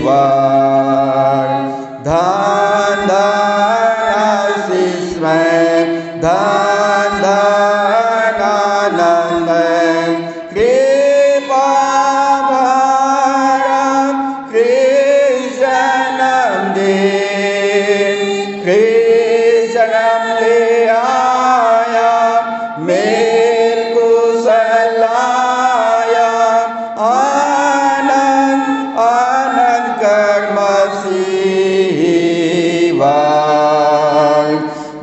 धन धन आशीष में, धन धन आनंद में, कृपा भरा कृष्ण जन्मदिन, कृष्ण ले आया मेल कुशल लाया, आनंद आनंद कर मसीहवार।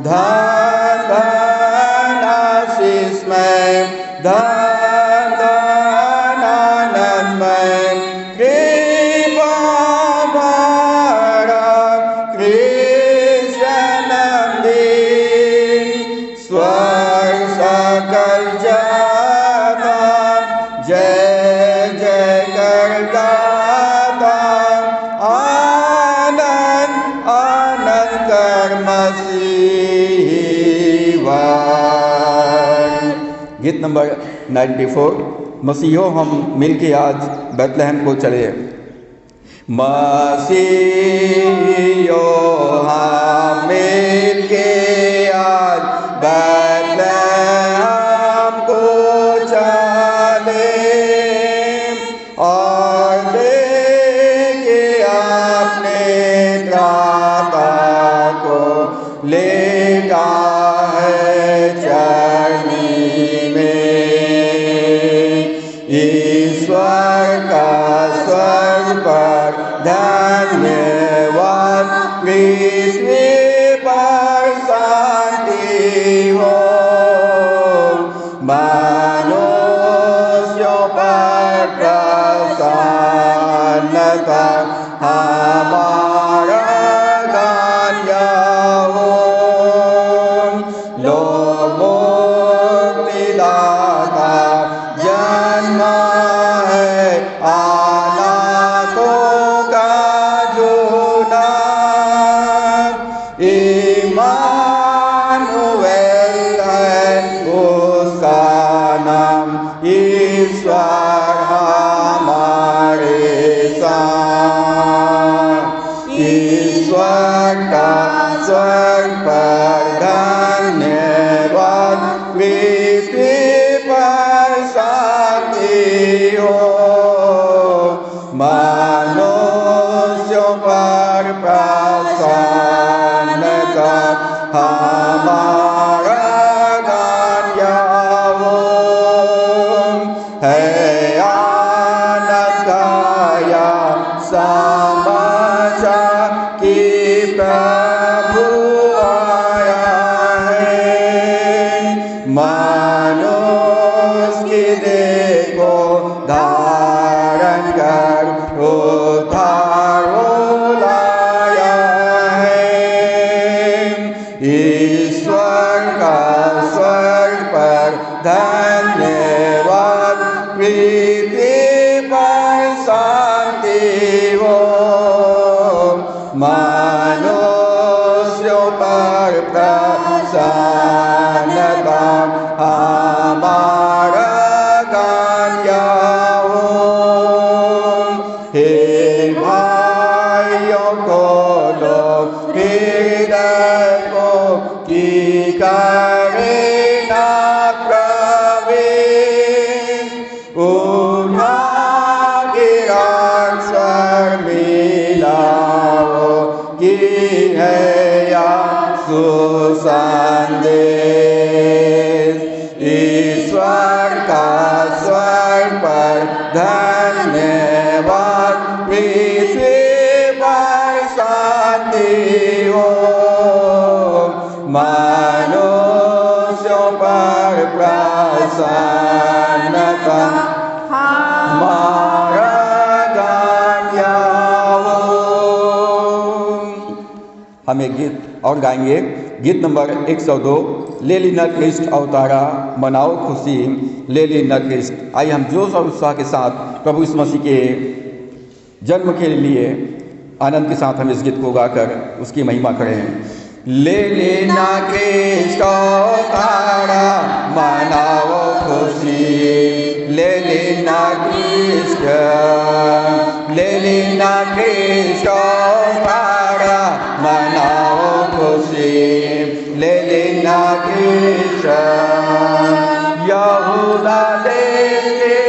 धन धन आशीष में, धन धन आनंद में, कृपा भरा कृष्ण जन्मदिन, स्वर्ग सकल जाता जय जय कर गाता, आनंद आनंद कर मसीहवार। गीत नंबर 94। मसीहो हम मिलके आज बैतलहम को चले। मसीहो हम मिलके आज बैतलहम को चले, और लेके अपने त्राता को लेटा है चरनी में। ईश्वर का स्वर्ग पर धन्यवाद, पृथ्वी पर शांति हो, मनुष्यों पर प्रसन्नता, हमारा गान गाओ। लोग मुक्तिदाता जन्मा है, अनाथों का झूला, इम्मानुएल है उसका नाम, ईश्वर हमारे साथ। ईश्वर का स्वर्ग पर धन्यवाद, पृथ्वी पर शांति हो, मनुष्यों पर प्रसन्नता, हमारा गान गाओ। है आनंद गाया समाचार कि प्रभु आया है, मनुष्य की देखो धारण कर उद्धार लाया है। ईश्वर का स्वर्ग पर धन्यवाद, पृथ्वी पर शांति हो, मनुष्यों पर प्रसन्नता, हमारा गान गाओ। हे भाइयों को लो हृदय को, कि करे ना प्रवेश, उठा गिरा स्वर मिलाओ, कि है या सुसंदेश। ईश्वर का स्वर्ग पर धन्यवाद, पृथ्वी पर शांति हो, मनुष्यों पर प्रसन्नता, हमारा गान गाओ। हम एक गीत और गाएंगे, गीत नंबर 102। ले ली न कृष्ण अवतारा, मनाओ खुशी, ले ली न कृष्ण। आइए हम जोश और उत्साह के साथ प्रभु यीशु मसीह के जन्म के लिए आनंद के साथ हम इस गीत को गाकर उसकी महिमा करें। ले लेना कृष्ण अवतारा, मनाओ खुशी, ले लेना कृष्ण, ले लेलिना ख्रिस्ट अवतारा मनाओ खुशी लेलिना ख्रिस्ट यहूदा देश के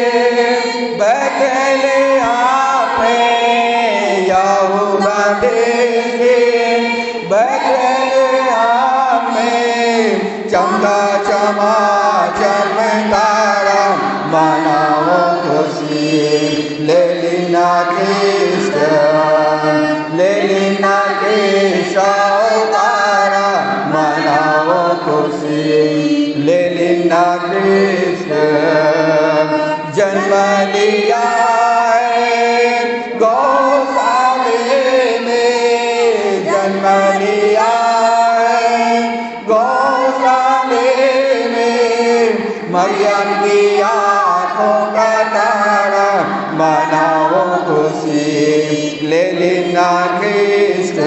बैतलहम में यहूदा देश के बैतलहम में चमका चमा चमकारा मनाओ खुशी लेलिना ख्रिस्ट लेलिना ख्रिस्ट अवतारा मनाओ खुशी लेलिना ख्रिस्ट जन्म लिया गौशाले में जन्म लिया गौशाले में मरियम की आँखों का तारा मनाओ खुशी लेलिना ख्रिस्ट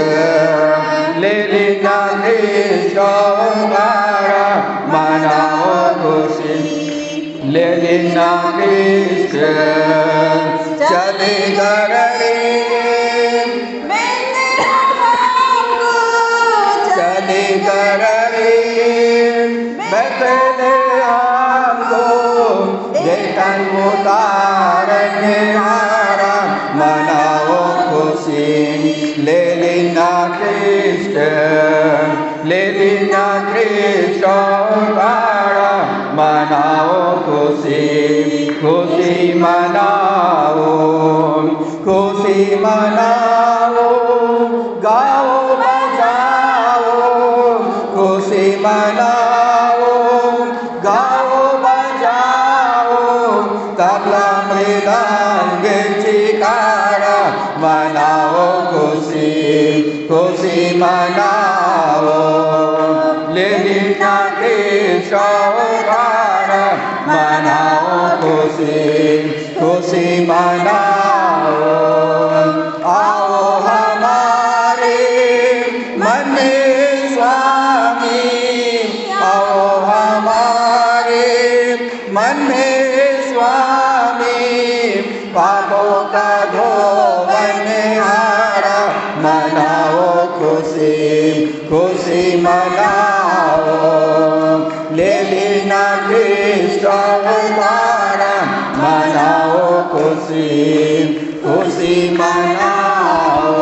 लेलिना ख्रिस्ट अवतारा मनाओ खुशी लेलिना ख्रिस्ट चले गए चले गए बैतलहम को देखन उतारने हारा मनाओ खुशी लेलिना ख्रिस्ट लेलिना ख्रिस्ट अवतारा मनाओ खुशी खुशी मनाओ खुशी मनाओ गाओ बजाओ खुशी मनाओ गाओ बजाओ तबला मृदंग चिकारा मनाओ खुशी खुशी मनाओ लेलिना ख्रिस्ट अवतारा मनाओ खुशी खुशी मनाओ आओ हमारे मन में स्वामी आओ हमारे मन में स्वामी पापों का धोवनहारा मनाओ खुशी खुशी मनाओ लेलिना ख्रिस्ट अवतारा मनाओ खुशी खुशी मनाओ।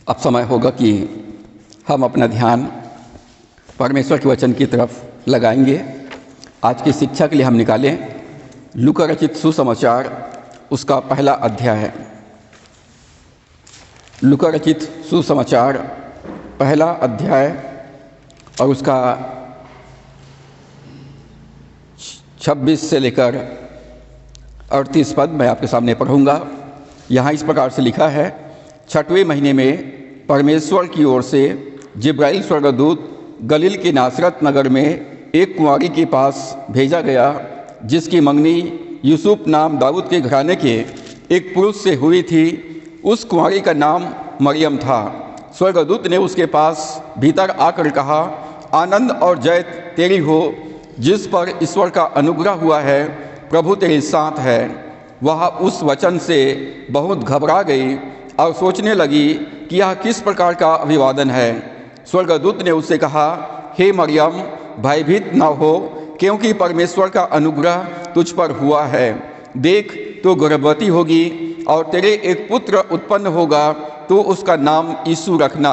अब समय होगा कि हम अपना ध्यान परमेश्वर के वचन की तरफ लगाएंगे। आज की शिक्षा के लिए हम निकालें लूका रचित सुसमाचार उसका पहला अध्याय है। लूका रचित सुसमाचार पहला अध्याय और उसका 26 से लेकर 38 पद मैं आपके सामने पढ़ूंगा। यहाँ इस प्रकार से लिखा है, 6वें महीने में परमेश्वर की ओर से जिब्राइल स्वर्गदूत गलील के नासरत नगर में एक कुंवारी के पास भेजा गया, जिसकी मंगनी यूसुफ नाम दाऊद के घराने के एक पुरुष से हुई थी। उस कुंवारी का नाम मरियम था। स्वर्गदूत ने उसके पास भीतर आकर कहा, आनंद और जय तेरी हो, जिस पर ईश्वर का अनुग्रह हुआ है, प्रभु तेरे साथ है। वह उस वचन से बहुत घबरा गई और सोचने लगी कि यह किस प्रकार का अभिवादन है। स्वर्गदूत ने उससे कहा, हे मरियम, भयभीत न हो, क्योंकि परमेश्वर का अनुग्रह तुझ पर हुआ है। देख, तू गर्भवती होगी और तेरे एक पुत्र उत्पन्न होगा, तो उसका नाम यीशु रखना।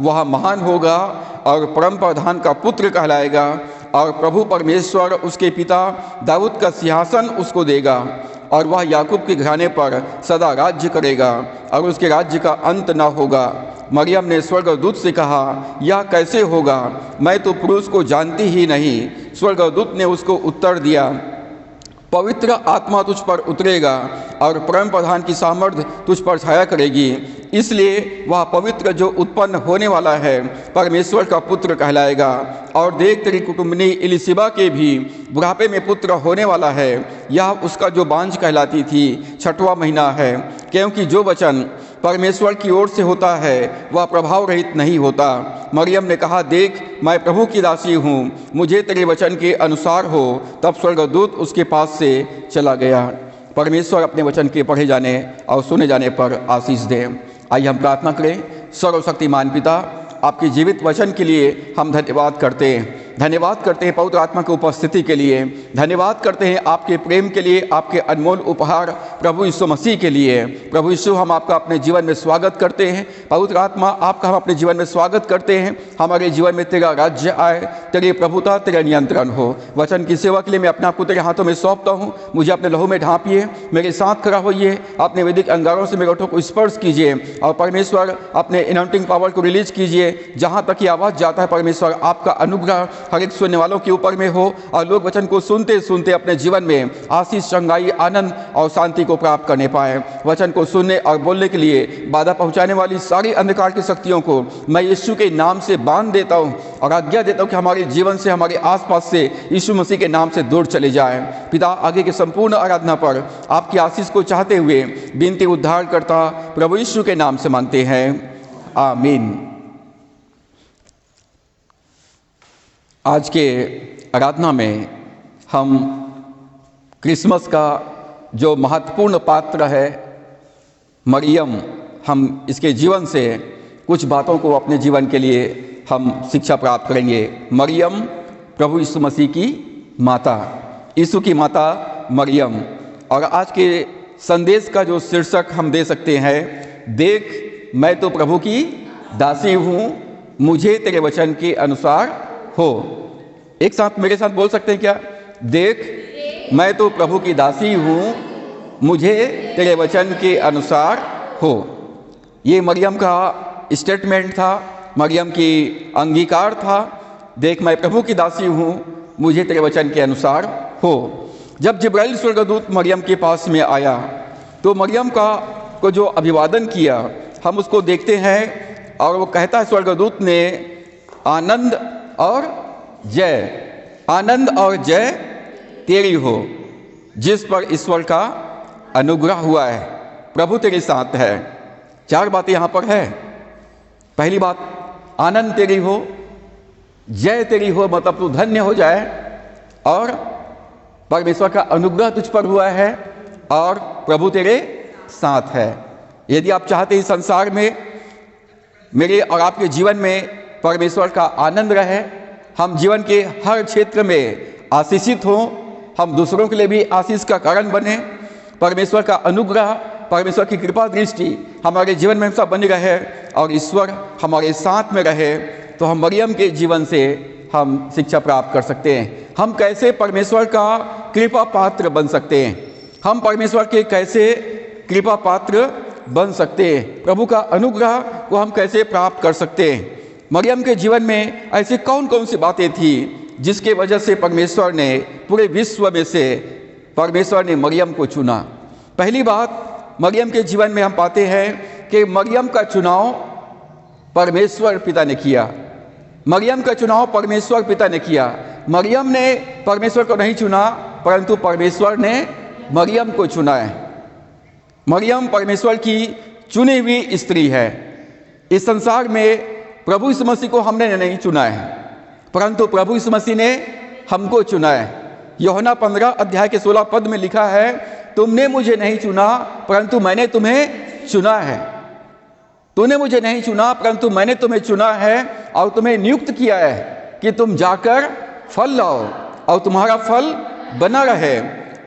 वह महान होगा और परम प्रधान का पुत्र कहलाएगा, और प्रभु परमेश्वर उसके पिता दाऊद का सिंहासन उसको देगा, और वह याकूब के घराने पर सदा राज्य करेगा, और उसके राज्य का अंत न होगा। मरियम ने स्वर्गदूत से कहा, यह कैसे होगा? मैं तो पुरुष को जानती ही नहीं। स्वर्गदूत ने उसको उत्तर दिया, पवित्र आत्मा तुझ पर उतरेगा और परम प्रधान की सामर्थ्य तुझ पर छाया करेगी। इसलिए वह पवित्र जो उत्पन्न होने वाला है परमेश्वर का पुत्र कहलाएगा। और देख, तेरी कुटुंबनी इलिशिबा के भी बुढ़ापे में पुत्र होने वाला है। यह उसका जो बांझ कहलाती थी 6वां महीना है, क्योंकि जो वचन परमेश्वर की ओर से होता है वह प्रभाव रहित नहीं होता। मरियम ने कहा, देख, मैं प्रभु की दासी हूँ, मुझे तेरे वचन के अनुसार हो। तब स्वर्गदूत उसके पास से चला गया। परमेश्वर अपने वचन के पढ़े जाने और सुने जाने पर आशीष दे। आइए हम प्रार्थना करें। सर्वशक्तिमान पिता, आपके जीवित वचन के लिए हम धन्यवाद करते हैं। धन्यवाद करते हैं पवित्र आत्मा की उपस्थिति के लिए। धन्यवाद करते हैं आपके प्रेम के लिए, आपके अनमोल उपहार प्रभु यीशु मसीह के लिए। प्रभु यीशु, हम आपका अपने जीवन में स्वागत करते हैं। पवित्र आत्मा, आपका हम अपने जीवन में स्वागत करते हैं। हमारे जीवन में तेरा राज्य आए, तेरी प्रभुता, तेरा नियंत्रण हो। वचन की सेवा के लिए मैं अपने आप को तेरे हाथों में सौंपता हूँ। मुझे अपने लहू में ढांपिए, मेरे साथ खड़ा होइए, अपने वैदिक अंगारों से मेरे ओठों को स्पर्श कीजिए और परमेश्वर अपने इनॉइंटिंग पावर को रिलीज कीजिए। जहाँ तक ये आवाज़ जाता है परमेश्वर, आपका अनुग्रह हर एक सुनने वालों के ऊपर में हो और लोग वचन को सुनते सुनते अपने जीवन में आशीष, चंगाई, आनंद और शांति को प्राप्त करने पाए। वचन को सुनने और बोलने के लिए बाधा पहुंचाने वाली सारी अंधकार की शक्तियों को मैं यीशु के नाम से बांध देता हूं और आज्ञा देता हूं कि हमारे जीवन से, हमारे आसपास से यीशु मसीह के नाम से दूर चले जाए। पिता, आगे के संपूर्ण आराधना पर आपकी आशीष को चाहते हुए विनती उद्धारकर्ता प्रभु यीशु के नाम से मांगते हैं, आमीन। आज के आराधना में हम क्रिसमस का जो महत्वपूर्ण पात्र है मरियम, हम इसके जीवन से कुछ बातों को अपने जीवन के लिए हम शिक्षा प्राप्त करेंगे। मरियम प्रभु यीशु मसीह की माता, यीशु की माता मरियम। और आज के संदेश का जो शीर्षक हम दे सकते हैं, देख, मैं तो प्रभु की दासी हूँ, मुझे तेरे वचन के अनुसार हो। एक साथ मेरे साथ बोल सकते हैं क्या? देख, मैं तो प्रभु की दासी हूँ, मुझे तेरे वचन के अनुसार हो। ये मरियम का स्टेटमेंट था, मरियम की अंगीकार था। देख, मैं प्रभु की दासी हूँ, मुझे तेरे वचन के अनुसार हो। जब जिब्राइल स्वर्गदूत मरियम के पास में आया तो मरियम को जो अभिवादन किया हम उसको देखते हैं और वो कहता है स्वर्गदूत ने, आनंद और जय, आनंद और जय तेरी हो, जिस पर ईश्वर का अनुग्रह हुआ है, प्रभु तेरे साथ है। 4 बातें यहाँ पर है। पहली बात, आनंद तेरी हो, जय तेरी हो, मतलब तू धन्य हो जाए, और परमेश्वर का अनुग्रह तुझ पर हुआ है और प्रभु तेरे साथ है। यदि आप चाहते हैं संसार में मेरे और आपके जीवन में परमेश्वर का आनंद रहे, हम जीवन के हर क्षेत्र में आशीषित हों, हम दूसरों के लिए भी आशीष का कारण बने, परमेश्वर का अनुग्रह, परमेश्वर की कृपा दृष्टि हमारे जीवन में हमेशा बनी रहे और ईश्वर हमारे साथ में रहे, तो हम मरियम के जीवन से हम शिक्षा प्राप्त कर सकते हैं। हम कैसे परमेश्वर का कृपा पात्र बन सकते हैं, हम परमेश्वर के कैसे कृपा पात्र बन सकते हैं, प्रभु का अनुग्रह को हम कैसे प्राप्त कर सकते हैं। मरियम के जीवन में ऐसी कौन कौन सी बातें थी जिसके वजह से परमेश्वर ने पूरे विश्व में से परमेश्वर ने मरियम को चुना। पहली बात, मरियम के जीवन में हम पाते हैं कि मरियम का चुनाव परमेश्वर पिता ने किया। मरियम का चुनाव परमेश्वर पिता ने किया। मरियम ने परमेश्वर को नहीं चुना, परंतु परमेश्वर ने मरियम को चुना है। मरियम परमेश्वर की चुनी हुई स्त्री है। इस संसार में प्रभु यीशु मसीह को हमने नहीं चुना है, परंतु प्रभु यीशु मसीह ने हमको चुना है। यूहन्ना 15 अध्याय के 16 पद में लिखा है, तुमने मुझे नहीं चुना परंतु मैंने तुम्हें चुना है। तूने मुझे नहीं चुना परंतु मैंने तुम्हें चुना है और तुम्हें नियुक्त किया है कि तुम जाकर फल लाओ और तुम्हारा फल बना रहे,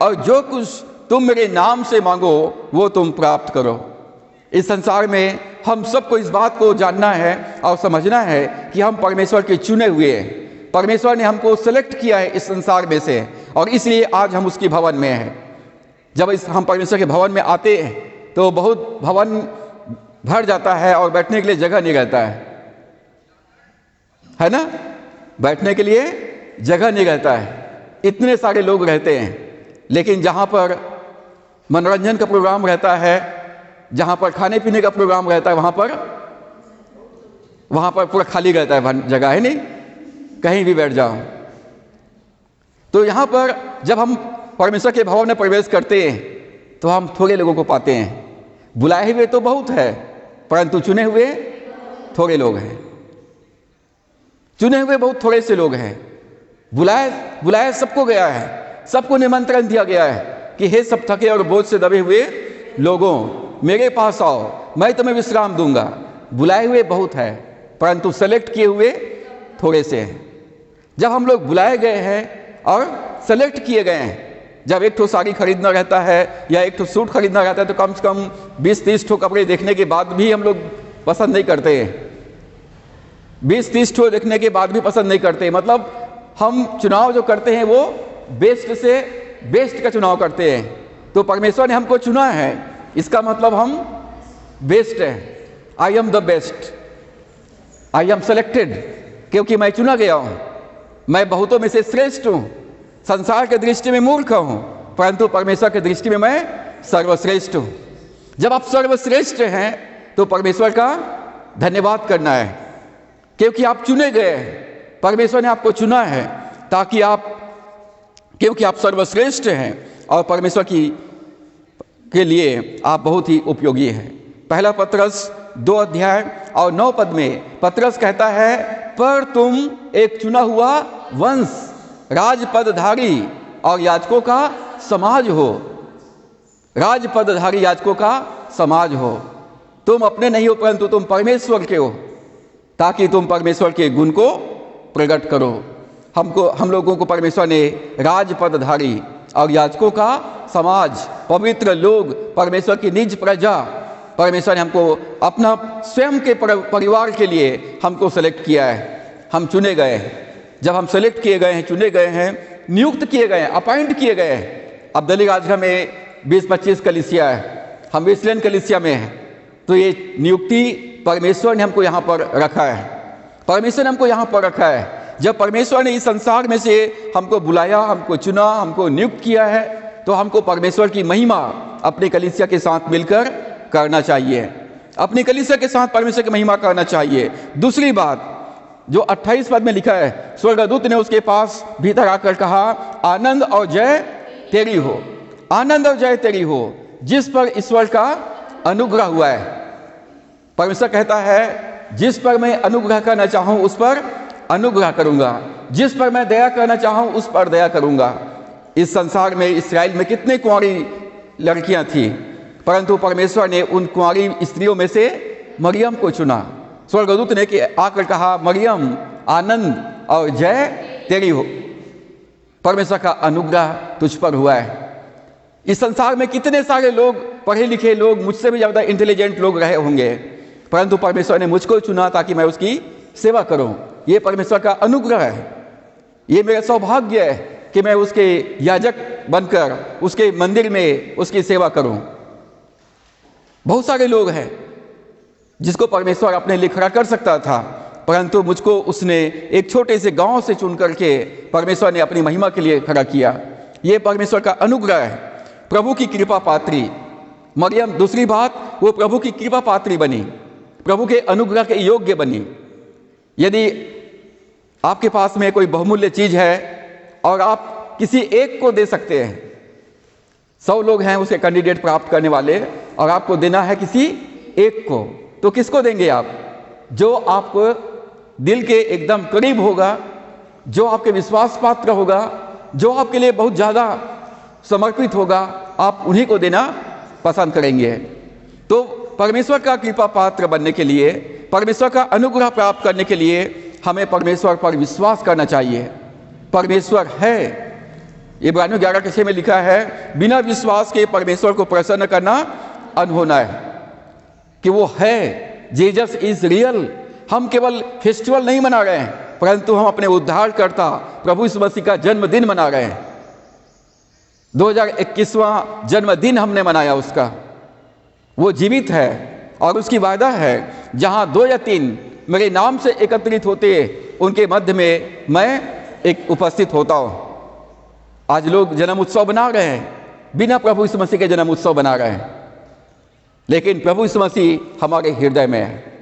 और जो कुछ तुम मेरे नाम से मांगो वो तुम प्राप्त करो। इस संसार में हम सबको इस बात को जानना है और समझना है कि हम परमेश्वर के चुने हुए हैं। परमेश्वर ने हमको सेलेक्ट किया है इस संसार में से, और इसलिए आज हम उसके भवन में हैं। जब हम परमेश्वर के भवन में आते हैं तो बहुत भवन भर जाता है और बैठने के लिए जगह नहीं रहता है ना? बैठने के लिए जगह नहीं रहता है, इतने सारे लोग रहते हैं। लेकिन जहाँ पर मनोरंजन का प्रोग्राम रहता है, जहाँ पर खाने पीने का प्रोग्राम रहता है, वहाँ पर पूरा खाली रहता है, जगह है नहीं, कहीं भी बैठ जाओ। तो यहाँ पर जब हम परमेश्वर के भवन में प्रवेश करते हैं तो हम थोड़े लोगों को पाते हैं। बुलाए हुए तो बहुत है, परंतु चुने हुए थोड़े लोग हैं। चुने हुए बहुत थोड़े से लोग हैं। बुलाया सबको गया है, सबको निमंत्रण दिया गया है कि हे सब थके और बोझ से दबे हुए लोगों, मेरे पास आओ, मैं तुम्हें विश्राम दूंगा। बुलाए हुए बहुत है, परंतु सेलेक्ट किए हुए थोड़े से हैं। जब हम लोग बुलाए गए हैं और सेलेक्ट किए गए हैं, जब एक ठो साड़ी खरीदना रहता है या एक ठो सूट खरीदना रहता है तो कम से कम 20-30 ठो कपड़े देखने के बाद भी हम लोग पसंद नहीं करते हैं। 20-30 ठो देखने के बाद भी पसंद नहीं करते। मतलब हम चुनाव जो करते हैं वो बेस्ट से बेस्ट का चुनाव करते हैं। तो परमेश्वर ने हमको चुना है, इसका मतलब हम बेस्ट हैं। I am the best, I am selected, क्योंकि मैं चुना गया हूं। मैं बहुतों में से श्रेष्ठ हूं। संसार के दृष्टि में मूर्ख हूं, परंतु परमेश्वर के दृष्टि में मैं सर्वश्रेष्ठ हूं। जब आप सर्वश्रेष्ठ हैं तो परमेश्वर का धन्यवाद करना है, क्योंकि आप चुने गए हैं। परमेश्वर ने आपको चुना है ताकि क्योंकि आप सर्वश्रेष्ठ हैं और परमेश्वर के लिए आप बहुत ही उपयोगी हैं। पहला पत्रस 2 अध्याय और 9 पद में पत्रस कहता है, पर तुम एक चुना हुआ वंश, राजपदधारी और याजकों का समाज हो। राजपदधारी याजकों का समाज हो। तुम अपने नहीं हो, परंतु तुम परमेश्वर के हो, ताकि तुम परमेश्वर के गुण को प्रकट करो। हम लोगों को परमेश्वर ने राजपदधारी और याजकों का समाज, पवित्र लोग, परमेश्वर की निज प्रजा, परमेश्वर ने हमको अपना स्वयं के परिवार के लिए हमको सेलेक्ट किया है। हम चुने गए हैं। जब हम सेलेक्ट किए गए हैं, चुने गए हैं, नियुक्त किए गए हैं, अपॉइंट किए गए हैं। अब दिल्ली राजगढ़ में 20-25 कलीसिया है, हम वेस्टलैंड कलीसिया में हैं, तो ये नियुक्ति परमेश्वर ने हमको यहाँ पर रखा है। परमेश्वर ने हमको यहाँ पर रखा है। जब परमेश्वर ने इस संसार में से हमको बुलाया, हमको चुना, हमको नियुक्त किया है, तो हमको परमेश्वर की महिमा अपने कलीसिया के साथ मिलकर करना चाहिए। अपनी कलीसिया के साथ परमेश्वर की महिमा करना चाहिए। दूसरी बात जो 28 पद में लिखा है, स्वर्गदूत ने उसके पास भीतर आकर कहा, आनंद और जय तेरी हो, आनंद और जय तेरी हो, जिस पर ईश्वर का अनुग्रह हुआ है। परमेश्वर कहता है, जिस पर मैं अनुग्रह करना चाहूं उस पर अनुग्रह करूंगा, जिस पर मैं दया करना चाहूं उस पर दया करूंगा। इस संसार में, इस्राएल में कितने कुंवारी लड़कियां थी, परंतु परमेश्वर ने उन कुंवारी स्त्रियों में से मरियम को चुना। स्वर्गदूत ने आकर कहा, मरियम, आनंद और जय तेरी हो, परमेश्वर का अनुग्रह तुझ पर हुआ है। इस संसार में कितने सारे लोग, पढ़े लिखे लोग, मुझसे भी ज़्यादा इंटेलिजेंट लोग रहे होंगे, परंतु परमेश्वर ने मुझको चुना ताकि मैं उसकी सेवा करूं। ये परमेश्वर का अनुग्रह है। ये मेरा सौभाग्य है कि मैं उसके याजक बनकर उसके मंदिर में उसकी सेवा करूं। बहुत सारे लोग हैं जिसको परमेश्वर अपने लिए खड़ा कर सकता था, परंतु मुझको उसने एक छोटे से गांव से चुन करके परमेश्वर ने अपनी महिमा के लिए खड़ा किया। ये परमेश्वर का अनुग्रह है। प्रभु की कृपा पात्री मरियम, दूसरी बात, वो प्रभु की कृपा पात्री बनी, प्रभु के अनुग्रह के योग्य बनी। यदि आपके पास में कोई बहुमूल्य चीज है और आप किसी एक को दे सकते हैं, 100 लोग हैं उसके कैंडिडेट प्राप्त करने वाले, और आपको देना है किसी एक को, तो किसको देंगे आप? जो आपको दिल के एकदम करीब होगा, जो आपके विश्वास पात्र होगा, जो आपके लिए बहुत ज़्यादा समर्पित होगा, आप उन्हीं को देना पसंद करेंगे। तो परमेश्वर का कृपा पात्र बनने के लिए, परमेश्वर का अनुग्रह प्राप्त करने के लिए हमें परमेश्वर पर विश्वास करना चाहिए। परमेश्वर है, इब्रानियों 11:6 में लिखा है, बिना विश्वास के परमेश्वर को प्रसन्न करना अनहोना है, कि वो है। Jesus is real. हम केवल फेस्टिवल नहीं मना रहे हैं, परंतु हम अपने उद्धारकर्ता प्रभु यीशु मसीह का जन्मदिन मना रहे हैं। 2021वां जन्मदिन हमने मनाया उसका। वो जीवित है और उसकी वादा है, जहां 2 या 3 मेरे नाम से एकत्रित होते, उनके मध्य में मैं एक उपस्थित होता हूं। आज लोग जन्म उत्सव बना रहे हैं, बिना प्रभु यीशु मसीह के जन्म उत्सव बना रहे हैं, लेकिन प्रभु यीशु मसीह हमारे हृदय में है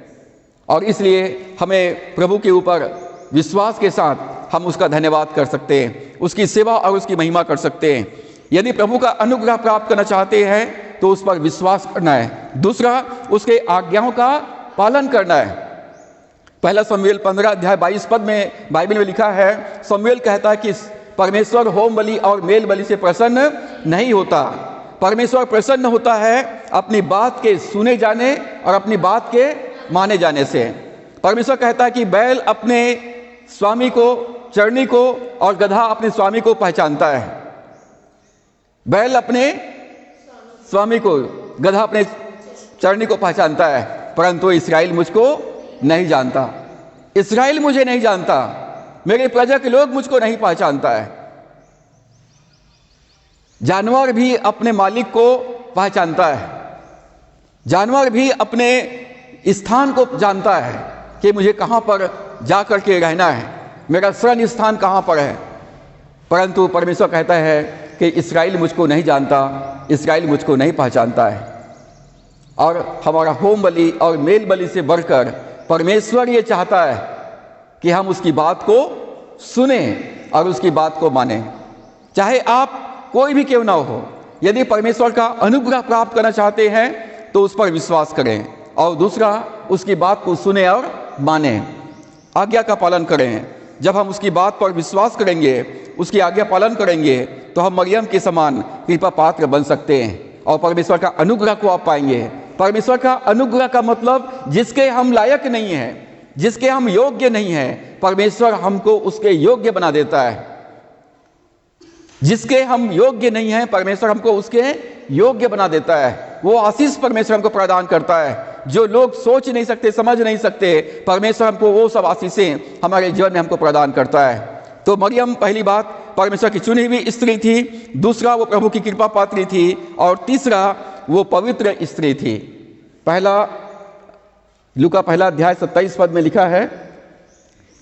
और इसलिए हमें प्रभु के ऊपर विश्वास के साथ हम उसका धन्यवाद कर सकते हैं, उसकी सेवा और उसकी महिमा कर सकते हैं। यदि प्रभु का अनुग्रह प्राप्त करना चाहते हैं तो उस पर विश्वास करना है। दूसरा, उसके आज्ञाओं का पालन करना है। पहला शमूएल 15 अध्याय 22 पद में बाइबल में लिखा है, शमूएल कहता है कि परमेश्वर होम बलि और मेल बलि से प्रसन्न नहीं होता। परमेश्वर प्रसन्न होता है अपनी बात के सुने जाने और अपनी बात के माने जाने से। परमेश्वर कहता है कि बैल अपने स्वामी को, चरनी को, और गधा अपने स्वामी को पहचानता है। बैल अपने स्वामी को, गधा अपने चरनी को पहचानता है, परंतु इस्राएल मुझको नहीं जानता। इस्राएल मुझे नहीं जानता, मेरे प्रजा के लोग मुझको नहीं पहचानता है। जानवर भी अपने मालिक को पहचानता है, जानवर भी अपने स्थान को जानता है कि मुझे कहाँ पर जा कर के रहना है, मेरा शरण स्थान कहाँ पर है। परंतु परमेश्वर कहता है कि इस्राएल मुझको नहीं जानता, इस्राएल मुझको नहीं पहचानता है। और हमारा होम बलि और मेल बलि से बढ़कर परमेश्वर ये चाहता है कि हम उसकी बात को सुने और उसकी बात को माने, चाहे आप कोई भी क्यों ना हो। यदि परमेश्वर का अनुग्रह प्राप्त करना चाहते हैं तो उस पर विश्वास करें, और दूसरा, उसकी बात को सुने और माने, आज्ञा का पालन करें। जब हम उसकी बात पर विश्वास करेंगे, उसकी आज्ञा पालन करेंगे, तो हम मरियम के समान कृपा पात्र बन सकते हैं और परमेश्वर का अनुग्रह को आप पाएंगे। परमेश्वर का अनुग्रह का मतलब जिसके हम लायक नहीं हैं, जिसके हम योग्य नहीं हैं, परमेश्वर हमको उसके योग्य बना देता है। जिसके हम योग्य नहीं हैं, परमेश्वर हमको उसके योग्य बना देता है। वो आशीष परमेश्वर हमको प्रदान करता है जो लोग सोच नहीं सकते, समझ नहीं सकते। परमेश्वर हमको वो सब आशीषें हमारे जीवन में हमको प्रदान करता है। तो मरियम पहली बात परमेश्वर की चुनी हुई स्त्री थी, दूसरा वो प्रभु की कृपा पात्री थी, और तीसरा वो पवित्र स्त्री थी। पहला लूका पहला अध्याय 27 पद में लिखा है,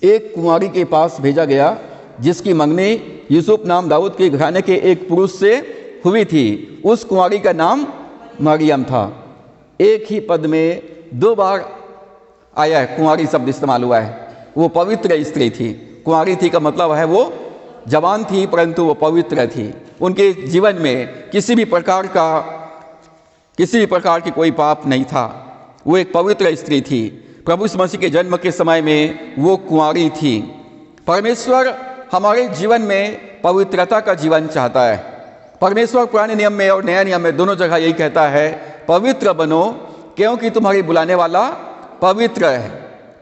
एक कुंवारी के पास भेजा गया जिसकी मंगनी यूसुफ नाम दाऊद के घराने के एक पुरुष से हुई थी। उस कुंवारी का नाम मरियम था। एक ही पद में दो बार आया है, कुंवारी शब्द इस्तेमाल हुआ है। वो पवित्र स्त्री थी। कुंवारी थी का मतलब है वो जवान थी, परंतु वो पवित्र थी। उनके जीवन में किसी भी प्रकार की कोई पाप नहीं था। वो एक पवित्र स्त्री थी। प्रभु यीशु मसीह के जन्म के समय में वो कुंवारी थी। परमेश्वर हमारे जीवन में पवित्रता का जीवन चाहता है। परमेश्वर पुराने नियम में और नया नियम में दोनों जगह यही कहता है, पवित्र बनो क्योंकि तुम्हारी बुलाने वाला पवित्र है।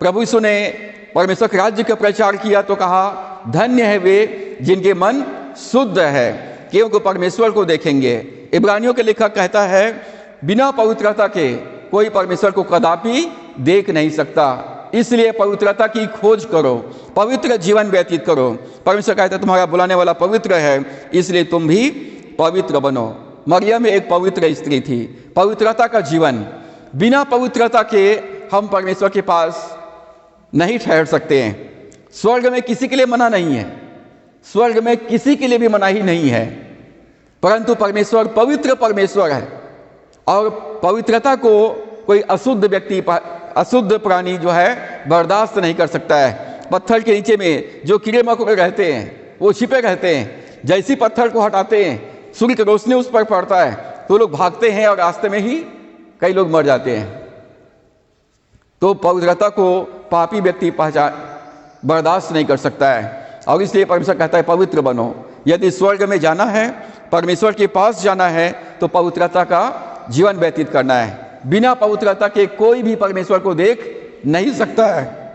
प्रभु यीशु ने परमेश्वर के राज्य का प्रचार किया तो कहा, धन्य है वे जिनके मन शुद्ध है क्योंकि परमेश्वर को देखेंगे। इब्रानियों के लेखक कहता है, बिना पवित्रता के कोई परमेश्वर को कदापि देख नहीं सकता, इसलिए पवित्रता की खोज करो, पवित्र जीवन व्यतीत करो। परमेश्वर कहता है तुम्हारा बुलाने वाला पवित्र है, इसलिए तुम भी पवित्र बनो। मरियम एक पवित्र स्त्री थी। पवित्रता का जीवन, बिना पवित्रता के हम परमेश्वर के पास नहीं ठहर सकते हैं। स्वर्ग में किसी के लिए मना नहीं है, स्वर्ग में किसी के लिए भी मनाही नहीं है, परंतु परमेश्वर पवित्र परमेश्वर है और पवित्रता को कोई अशुद्ध व्यक्ति, अशुद्ध प्राणी जो है बर्दाश्त नहीं कर सकता है। पत्थर के नीचे में जो कीड़े मकोड़े रहते हैं वो छिपे रहते हैं। जैसी पत्थर को हटाते हैं, सूर्य की रोशनी उस पर पड़ता है तो लोग भागते हैं और रास्ते में ही कई लोग मर जाते हैं। तो पवित्रता को पापी व्यक्ति बर्दाश्त नहीं कर सकता है और इसलिए परमेश्वर कहता है पवित्र बनो। यदि स्वर्ग में जाना है, परमेश्वर के पास जाना है, तो पवित्रता का जीवन व्यतीत करना है। बिना पवित्रता के कोई भी परमेश्वर को देख नहीं सकता है।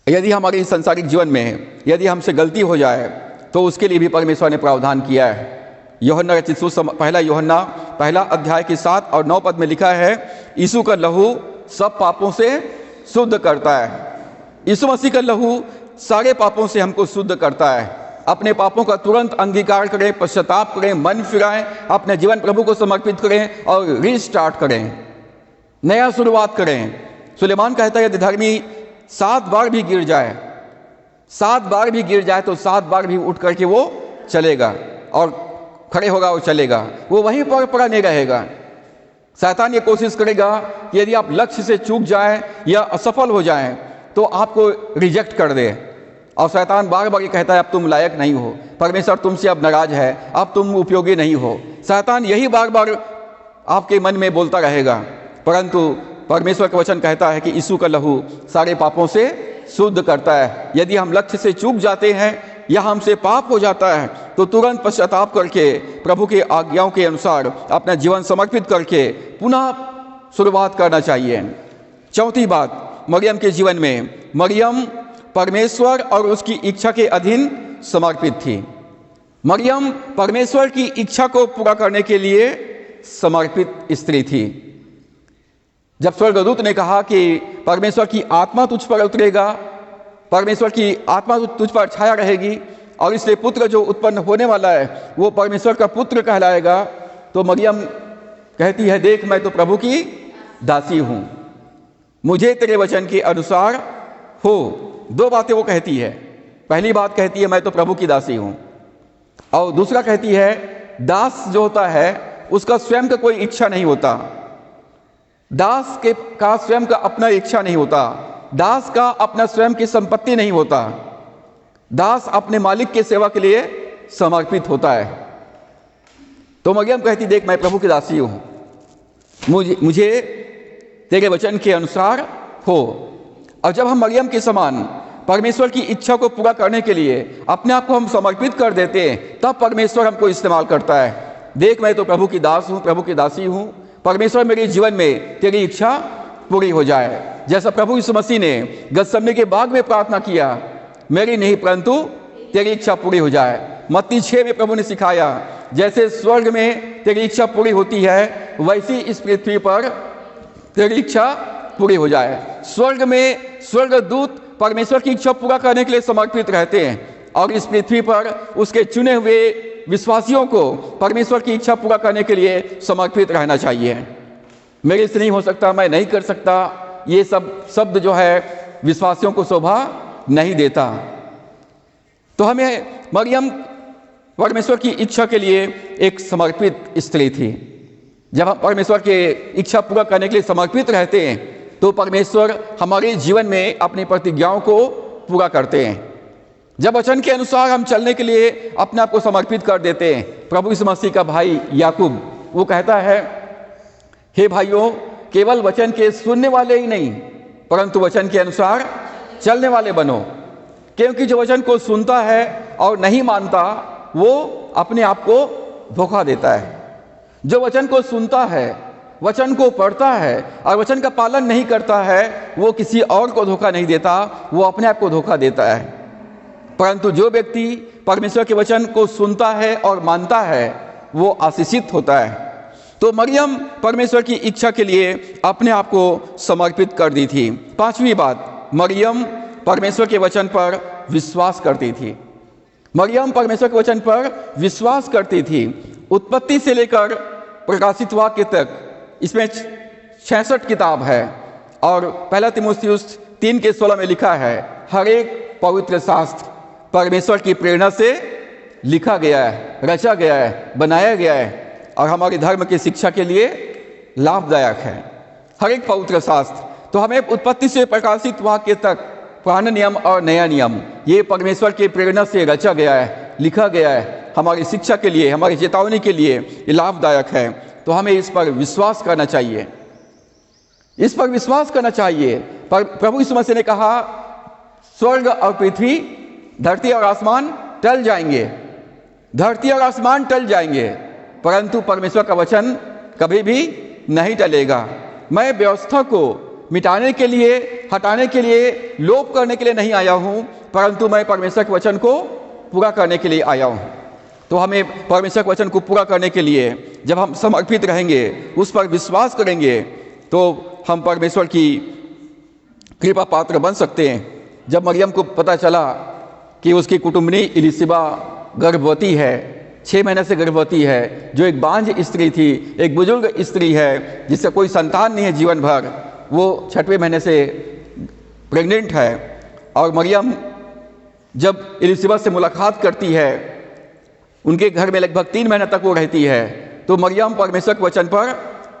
यदि हमारे इस सांसारिक जीवन में यदि हमसे गलती हो जाए तो उसके लिए भी परमेश्वर ने प्रावधान किया है। यूहन्ना रचित पहला यूहन्ना पहला अध्याय के 7 और 9 पद में लिखा है, यीशु का लहू सब पापों से शुद्ध करता है। यीशु मसीह का लहू सारे पापों से हमको शुद्ध करता है। अपने पापों का तुरंत अंगीकार करें, पश्चाताप करें, मन फिराएं, अपने जीवन प्रभु को समर्पित करें और रीस्टार्ट करें, नया शुरुआत करें। सुलेमान कहता है यदि धर्मी 7 बार भी गिर जाए 7 बार भी गिर जाए तो 7 बार भी उठ करके वो चलेगा और खड़े होगा और चलेगा, वो वहीं पर पड़ा नहीं रहेगा। शैतान ये कोशिश करेगा कि यदि आप लक्ष्य से चूक जाएं या असफल हो जाएं तो आपको रिजेक्ट कर दे। और शैतान बार बार ये कहता है अब तुम लायक नहीं हो, परमेश्वर तुमसे अब नाराज है, अब तुम उपयोगी नहीं हो। शैतान यही बार बार आपके मन में बोलता रहेगा, परंतु परमेश्वर का वचन कहता है कि यीशु का लहू सारे पापों से शुद्ध करता है। यदि हम लक्ष्य से चूक जाते हैं या हमसे पाप हो जाता है तो तुरंत पश्चाताप करके प्रभु के आज्ञाओं के अनुसार अपना जीवन समर्पित करके पुनः शुरुआत करना चाहिए। चौथी बात, मरियम के जीवन में मरियम परमेश्वर और उसकी इच्छा के अधीन समर्पित थी। मरियम परमेश्वर की इच्छा को पूरा करने के लिए समर्पित स्त्री थी। जब स्वर्गदूत ने कहा कि परमेश्वर की आत्मा तुझ पर उतरेगा, परमेश्वर की आत्मा तुझ पर छाया रहेगी और इसलिए पुत्र जो उत्पन्न होने वाला है वो परमेश्वर का पुत्र कहलाएगा, तो मरियम कहती है देख मैं तो प्रभु की दासी हूँ, मुझे तेरे वचन के अनुसार हो। 2 बातें वो कहती है। पहली बात कहती है मैं तो प्रभु की दासी हूँ, और दूसरा कहती है दास जो होता है उसका स्वयं का कोई इच्छा नहीं होता, दास का स्वयं का अपना इच्छा नहीं होता, दास का अपना स्वयं की संपत्ति नहीं होता, दास अपने मालिक के सेवा के लिए समर्पित होता है। तो मरियम कहती देख मैं प्रभु की दासी हूँ, मुझे तेरे वचन के अनुसार हो। और जब हम मरियम के समान परमेश्वर की इच्छा को पूरा करने के लिए अपने आप को हम समर्पित कर देते हैं तब परमेश्वर हमको इस्तेमाल करता है। देख मैं तो प्रभु की दास हूँ, प्रभु की दासी हूँ, परमेश्वर मेरे जीवन में तेरी इच्छा पूरी हो जाए। जैसा प्रभु यीशु मसीह ने गतसमनी के बाग में प्रार्थना किया, मेरी नहीं परंतु तेरी इच्छा पूरी हो जाए। मत्ती 6 में प्रभु ने सिखाया जैसे स्वर्ग में तेरी इच्छा पूरी होती है वैसी इस पृथ्वी पर तेरी इच्छा पूरी हो जाए। स्वर्ग में स्वर्गदूत परमेश्वर की इच्छा पूरा करने के लिए समर्पित रहते हैं और इस पृथ्वी पर उसके चुने हुए विश्वासियों को परमेश्वर की इच्छा पूरा करने के लिए समर्पित रहना चाहिए। मेरे से नहीं हो सकता, मैं नहीं कर सकता, ये सब शब्द जो है विश्वासियों को शोभा नहीं देता। तो हमें मरियम परमेश्वर की इच्छा के लिए एक समर्पित स्त्री थी। जब हम परमेश्वर के इच्छा पूरा करने के लिए समर्पित रहते हैं तो परमेश्वर हमारे जीवन में अपनी प्रतिज्ञाओं को पूरा करते हैं। जब वचन के अनुसार हम चलने के लिए अपने आप को समर्पित कर देते हैं, प्रभु यीशु मसीह का भाई याकूब वो कहता है हे भाइयों, केवल वचन के सुनने वाले ही नहीं परंतु वचन के अनुसार चलने वाले बनो, क्योंकि जो वचन को सुनता है और नहीं मानता वो अपने आप को धोखा देता है। जो वचन को सुनता है, वचन को पढ़ता है और वचन का पालन नहीं करता है वो किसी और को धोखा नहीं देता, वो अपने आप को धोखा देता है। परंतु जो व्यक्ति परमेश्वर के वचन को सुनता है और मानता है वो आशीषित होता है। तो मरियम परमेश्वर की इच्छा के लिए अपने आप को समर्पित कर दी थी। 5वीं बात, मरियम परमेश्वर के वचन पर विश्वास करती थी। मरियम परमेश्वर के वचन पर विश्वास करती थी। उत्पत्ति से लेकर प्रकाशित वाक्य तक इसमें 66 किताब है और 1 तीमुथियुस 3:16 में लिखा है हर एक पवित्र शास्त्र परमेश्वर की प्रेरणा से लिखा गया है, रचा गया है, बनाया गया है और हमारे धर्म की शिक्षा के लिए लाभदायक है। हर एक पवित्र शास्त्र, तो हमें उत्पत्ति से प्रकाशित वाक्य तक पुराना नियम और नया नियम ये परमेश्वर की प्रेरणा से रचा गया है, लिखा गया है, हमारी शिक्षा के लिए, हमारी चेतावनी के लिए ये लाभदायक है। तो हमें इस पर विश्वास करना चाहिए, इस पर विश्वास करना चाहिए। पर प्रभु यीशु मसीह ने कहा स्वर्ग और पृथ्वी, धरती और आसमान टल जाएंगे, धरती और आसमान टल जाएंगे परंतु परमेश्वर का वचन कभी भी नहीं टलेगा। मैं व्यवस्था को मिटाने के लिए, हटाने के लिए, लोप करने के लिए नहीं आया हूँ परंतु मैं परमेश्वर के वचन को पूरा करने के लिए आया हूँ। तो हमें परमेश्वर के वचन को पूरा करने के लिए जब हम समर्पित रहेंगे, उस पर विश्वास करेंगे तो हम परमेश्वर की कृपा पात्र बन सकते हैं। जब मरियम को पता चला कि उसकी कुटुंबनी इलिशिबा गर्भवती है, 6 महीने से गर्भवती है, जो एक बांझ स्त्री थी, एक बुजुर्ग स्त्री है जिससे कोई संतान नहीं है जीवन भर, वो 6वें महीने से प्रेग्नेंट है और मरियम जब एलिशबा से मुलाकात करती है, उनके घर में लगभग 3 महीने तक वो रहती है, तो मरियम परमेश्वर के वचन पर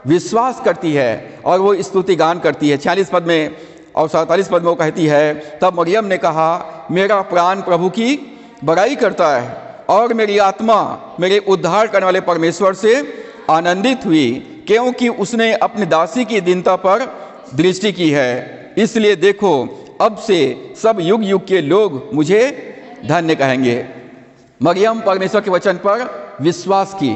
विश्वास करती है और वो स्तुति गान करती है। 46 पद में और 47 पद में वो कहती है, तब मरियम ने कहा, मेरा प्राण प्रभु की बड़ाई करता है और मेरी आत्मा मेरे उद्धार करने वाले परमेश्वर से आनंदित हुई, क्योंकि उसने अपनी दासी की दीनता पर दृष्टि की है। इसलिए देखो, अब से सब युग युग के लोग मुझे धन्य कहेंगे। मरियम परमेश्वर के वचन पर विश्वास की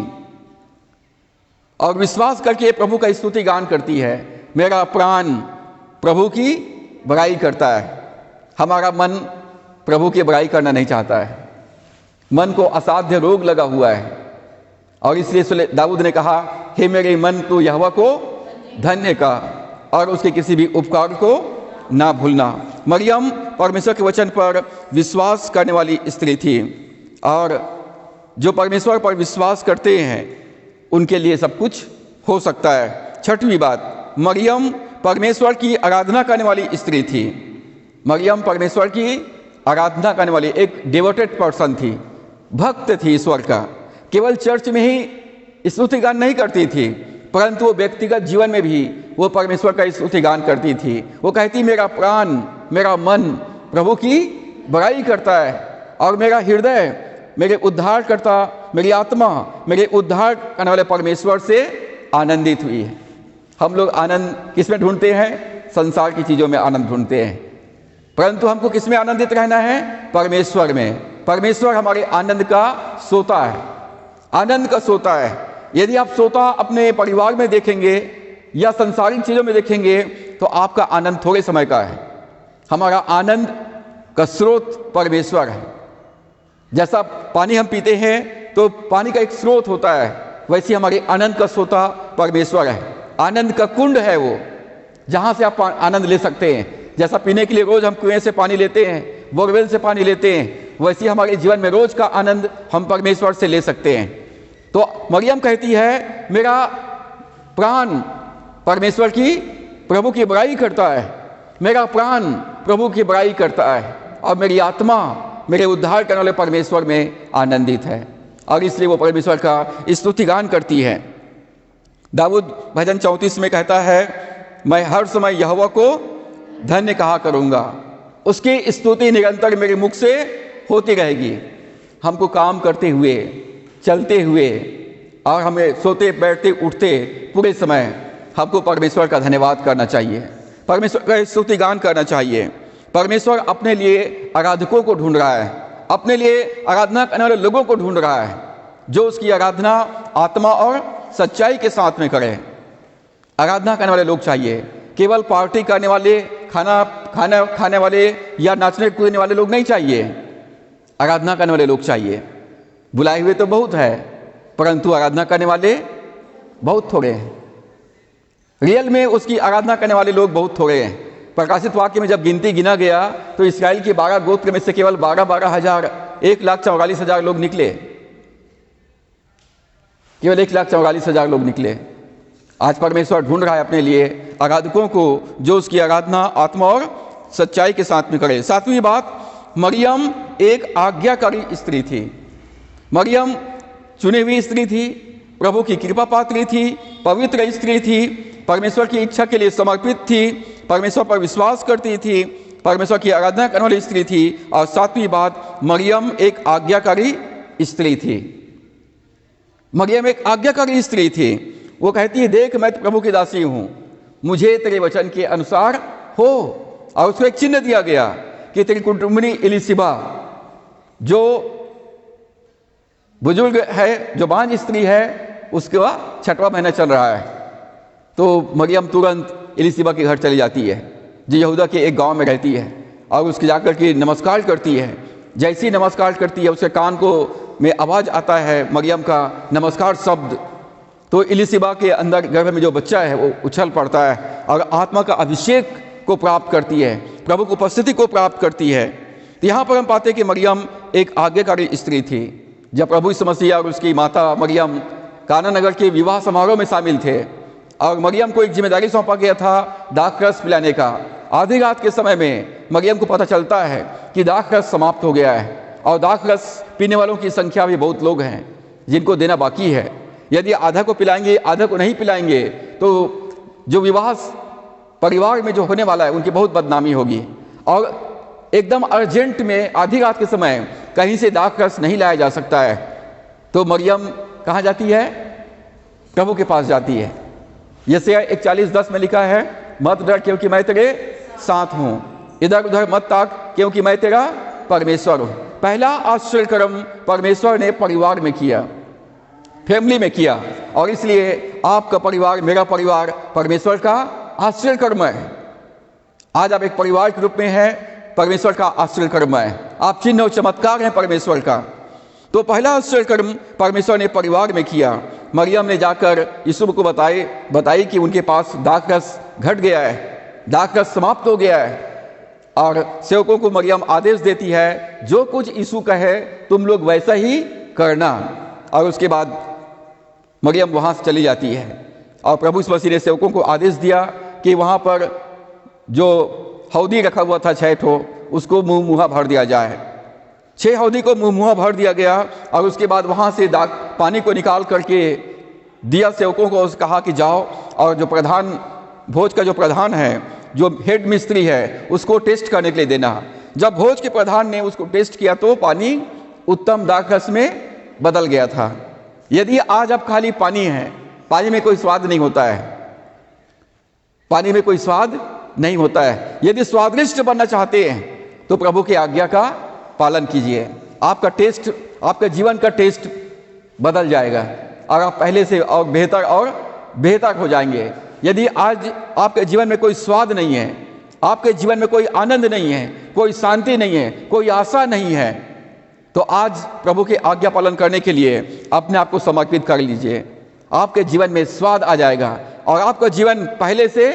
और विश्वास करके प्रभु का स्तुति गान करती है। मेरा प्राण प्रभु की बड़ाई करता है। हमारा मन प्रभु की बड़ाई करना नहीं चाहता है। मन को असाध्य रोग लगा हुआ है और इसलिए दाऊद ने कहा, हे मेरे मन, तू यहोवा को धन्य का और उसके किसी भी उपकार को ना भूलना। मरियम परमेश्वर के वचन पर विश्वास करने वाली स्त्री थी और जो परमेश्वर पर विश्वास करते हैं उनके लिए सब कुछ हो सकता है। छठवीं बात, मरियम परमेश्वर की आराधना करने वाली स्त्री थी। मरियम परमेश्वर की आराधना करने वाली एक डिवोटेड पर्सन थी, भक्त थी ईश्वर का। केवल चर्च में ही स्तुति गान नहीं करती थी, परंतु वो व्यक्तिगत जीवन में भी वो परमेश्वर का स्तुति गान करती थी। वो कहती, मेरा प्राण, मेरा मन प्रभु की बड़ाई करता है और मेरा हृदय मेरे उद्धार करता, मेरी आत्मा मेरे उद्धार करने वाले परमेश्वर से आनंदित हुई है। हम लोग आनंद किस में ढूंढते हैं? संसार की चीज़ों में आनंद ढूंढते हैं, परंतु हमको किस में आनंदित रहना है? परमेश्वर में। परमेश्वर हमारे आनंद का सोता है, आनंद का सोता है। यदि आप सोता अपने परिवार में देखेंगे या संसारिक चीज़ों में देखेंगे तो आपका आनंद थोड़े समय का है। हमारा आनंद का स्रोत परमेश्वर है। जैसा पानी हम पीते हैं तो पानी का एक स्रोत होता है, वैसे हमारे आनंद का सोता परमेश्वर है। आनंद का कुंड है वो, जहाँ से आप आनंद ले सकते हैं। जैसा पीने के लिए रोज हम कुएं से पानी लेते हैं, बोरवेल से पानी लेते हैं, वैसे हमारे जीवन में रोज का आनंद हम परमेश्वर से ले सकते हैं। तो मरियम कहती है, मेरा प्राण परमेश्वर की, प्रभु की बड़ाई करता है, मेरा प्राण प्रभु की बड़ाई करता है और मेरी आत्मा मेरे उद्धार करने वाले परमेश्वर में आनंदित है। और इसलिए वो परमेश्वर का स्तुति गान करती है। दाऊद भजन 34 में कहता है, मैं हर समय यहोवा को धन्य कहा करूँगा, उसकी स्तुति निरंतर मेरे मुख से होती रहेगी। हमको काम करते हुए, चलते हुए और हमें सोते बैठते उठते पूरे समय हमको परमेश्वर का धन्यवाद करना चाहिए, परमेश्वर का स्तुति गान करना चाहिए। परमेश्वर अपने लिए आराधकों को ढूंढ रहा है, अपने लिए आराधना करने वाले लोगों को ढूंढ रहा है जो उसकी आराधना आत्मा और सच्चाई के साथ में करें। आराधना करने वाले लोग चाहिए, केवल पार्टी करने वाले, खाना खाने वाले या नाचने कूदने वाले लोग नहीं चाहिए। आराधना करने वाले लोग चाहिए। बुलाए हुए तो बहुत है, परंतु आराधना करने वाले बहुत थोड़े हैं। रियल में उसकी आराधना करने वाले लोग बहुत थोड़े हैं। प्रकाशित वाक्य में जब गिनती गिना गया तो इस्राएल के 12 गोत्र में से केवल 12,000 1,44,000 लोग निकले, केवल 1,44,000 लोग निकले। आज परमेश्वर ढूंढ रहा है अपने लिए आराधकों को जो उसकी आराधना आत्मा और सच्चाई के साथ में करे। सातवीं बात, मरियम एक आज्ञाकारी स्त्री थी। मरियम चुनी हुई स्त्री थी, प्रभु की कृपा पात्री थी, पवित्र स्त्री थी, परमेश्वर की इच्छा के लिए समर्पित थी, परमेश्वर पर विश्वास करती थी, परमेश्वर की आराधना करने वाली स्त्री थी। और सातवीं बात, मरियम एक आज्ञाकारी स्त्री थी। मरियम एक आज्ञाकारी स्त्री थी। वो कहती है, देख मैं प्रभु की दासी हूँ, मुझे तेरे वचन के अनुसार हो। और उसको एक चिन्ह दिया गया कि तेरी कुटुंबिनी एलिशबा जो बुजुर्ग है, जो बांझ स्त्री है, उसका 6वां महीना चल रहा है। तो मरियम तुरंत एलिशबा के घर चली जाती है जो यहूदा के एक गांव में रहती है और उसके जाकर के नमस्कार करती है। जैसी नमस्कार करती है उसके कान को में आवाज़ आता है मरियम का नमस्कार शब्द, तो एलिशबा के अंदर गर्भ में जो बच्चा है वो उछल पड़ता है और आत्मा का अभिषेक को प्राप्त करती है, प्रभु की उपस्थिति को प्राप्त करती है। तो यहाँ पर हम पाते हैं कि मरियम एक आज्ञाकारी स्त्री थी। जब प्रभु यीशु मसीह और उसकी माता मरियम काना नगर के विवाह समारोह में शामिल थे और मरियम को एक जिम्मेदारी सौंपा गया था दाखरस पिलाने का, आधी रात के समय में मरियम को पता चलता है कि दाखरस समाप्त हो गया है और दाखरस पीने वालों की संख्या भी बहुत लोग हैं जिनको देना बाकी है। यदि आधा को पिलाएंगे, आधा को नहीं पिलाएंगे, तो जो विवाह परिवार में जो होने वाला है उनकी बहुत बदनामी होगी। और एकदम अर्जेंट में आधी रात के समय कहीं से दाखरस नहीं लाया जा सकता है, तो मरियम कहाँ जाती है? प्रभु के पास जाती है। यशायाह 41:10 में लिखा है, मत डर क्योंकि मैं तेरे साथ हूं, इधर उधर मत ताक क्योंकि मैं तेरा परमेश्वर हूं। पहला आश्चर्य कर्म परमेश्वर ने परिवार में किया, फैमिली में किया, और इसलिए आपका परिवार, मेरा परिवार परमेश्वर का आश्चर्य कर्म है। आज आप एक परिवार के रूप में हैं, परमेश्वर का आश्चर्य कर्म है। आप चिन्ह और चमत्कार हैं परमेश्वर का। तो पहला आश्चर्य कर्म परमेश्वर ने परिवार में किया। मरियम ने जाकर यीशु को बताई कि उनके पास दाखरस घट गया है, दाखरस समाप्त हो गया है। और सेवकों को मरियम आदेश देती है, जो कुछ यीशु कहे तुम लोग वैसा ही करना। और उसके बाद मरियम वहाँ से चली जाती है। और प्रभु यीशु मसीह ने सेवकों को आदेश दिया कि वहाँ पर जो हौदी रखा हुआ था 6 ठो, उसको मुँह मुँहा भर दिया जाए। 6 हौदी को मुँह मुँहा भर दिया गया। और उसके बाद वहाँ से पानी को निकाल करके दिया सेवकों को, कहा कि जाओ और जो प्रधान भोज का जो प्रधान है, जो हेड मिस्त्री है, उसको टेस्ट करने के लिए देना। जब भोज के प्रधान ने उसको टेस्ट किया तो पानी उत्तम दाखरस में बदल गया था। यदि आज अब खाली पानी है, पानी में कोई स्वाद नहीं होता है, पानी में कोई स्वाद नहीं होता है। यदि स्वादिष्ट बनना चाहते हैं तो प्रभु की आज्ञा का पालन कीजिए। आपका टेस्ट, आपका जीवन का टेस्ट बदल जाएगा और आप पहले से और बेहतर हो जाएंगे। यदि आज आपके जीवन में कोई स्वाद नहीं है, आपके जीवन में कोई आनंद नहीं है, कोई शांति नहीं है, कोई आशा नहीं है, तो आज प्रभु के आज्ञा पालन करने के लिए अपने आप को समर्पित कर लीजिए। आपके जीवन में स्वाद आ जाएगा और आपका जीवन पहले से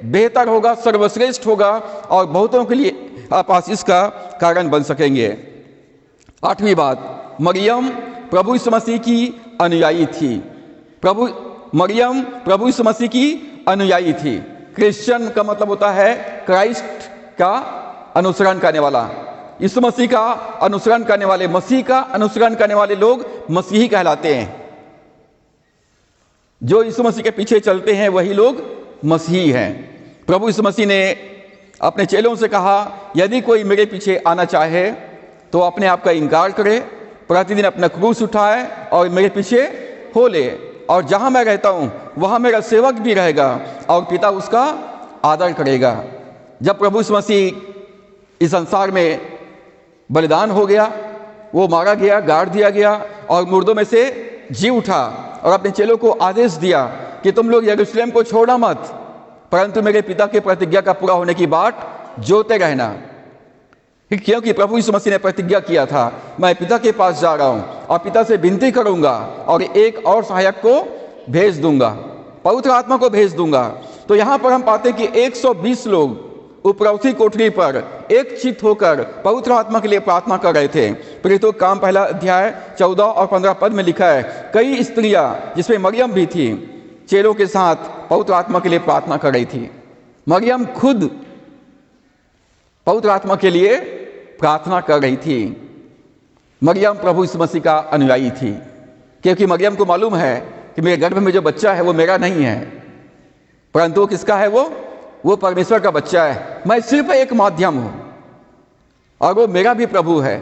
बेहतर होगा, सर्वश्रेष्ठ होगा और बहुतों के लिए आप आशीष का कारण बन सकेंगे। 8वीं बात, मरियम प्रभु यीशु मसीह की अनुयायी थी। मरियम प्रभु यीशु मसीह की अनुयायी थी। क्रिश्चियन का मतलब होता है क्राइस्ट का अनुसरण करने वाला, यीशु मसीह का अनुसरण करने वाले, मसीह का अनुसरण करने वाले लोग मसीही कहलाते हैं। जो यीशु मसीह के पीछे चलते हैं वही लोग मसीही हैं। प्रभु यीशु मसीह ने अपने चेलों से कहा, यदि कोई मेरे पीछे आना चाहे तो अपने आप का इनकार करे, प्रतिदिन अपना क्रूस उठाए और मेरे पीछे हो ले। और जहां मैं रहता हूं वहां मेरा सेवक भी रहेगा और पिता उसका आदर करेगा। जब प्रभु यीशु मसीह इस संसार में बलिदान हो गया, वो मारा गया, गाड़ दिया गया और मुर्दों में से जी उठा और अपने चेलों को आदेश दिया कि तुम लोग यरूशलेम को छोड़ना मत, परंतु मेरे पिता की प्रतिज्ञा का पूरा होने की बाट जोते रहना। क्योंकि प्रभु यीशु मसीह ने प्रतिज्ञा किया था, मैं पिता के पास जा रहा हूं और पिता से विनती करूंगा और एक और सहायक को भेज दूंगा, पवित्र आत्मा को भेज दूंगा। तो यहां पर हम पाते हैं कि 120 लोग उपरोक्ति कोठरी पर एक चित्त होकर पवित्र आत्मा के लिए प्रार्थना कर रहे थे। प्रेरितों के काम 1 अध्याय 14 और 15 पद में लिखा है, कई स्त्रियां जिसमें मरियम भी थी चेलों के साथ पवित्र आत्मा के लिए प्रार्थना कर रही थी। मरियम खुद पवित्र आत्मा के लिए प्रार्थना कर रही थी। मरियम प्रभु यीशु मसीह का अनुयायी थी, क्योंकि मरियम को मालूम है कि मेरे गर्भ में जो बच्चा है वो मेरा नहीं है, परंतु किसका है? वो परमेश्वर का बच्चा है। मैं सिर्फ एक माध्यम हूं और वो मेरा भी प्रभु है,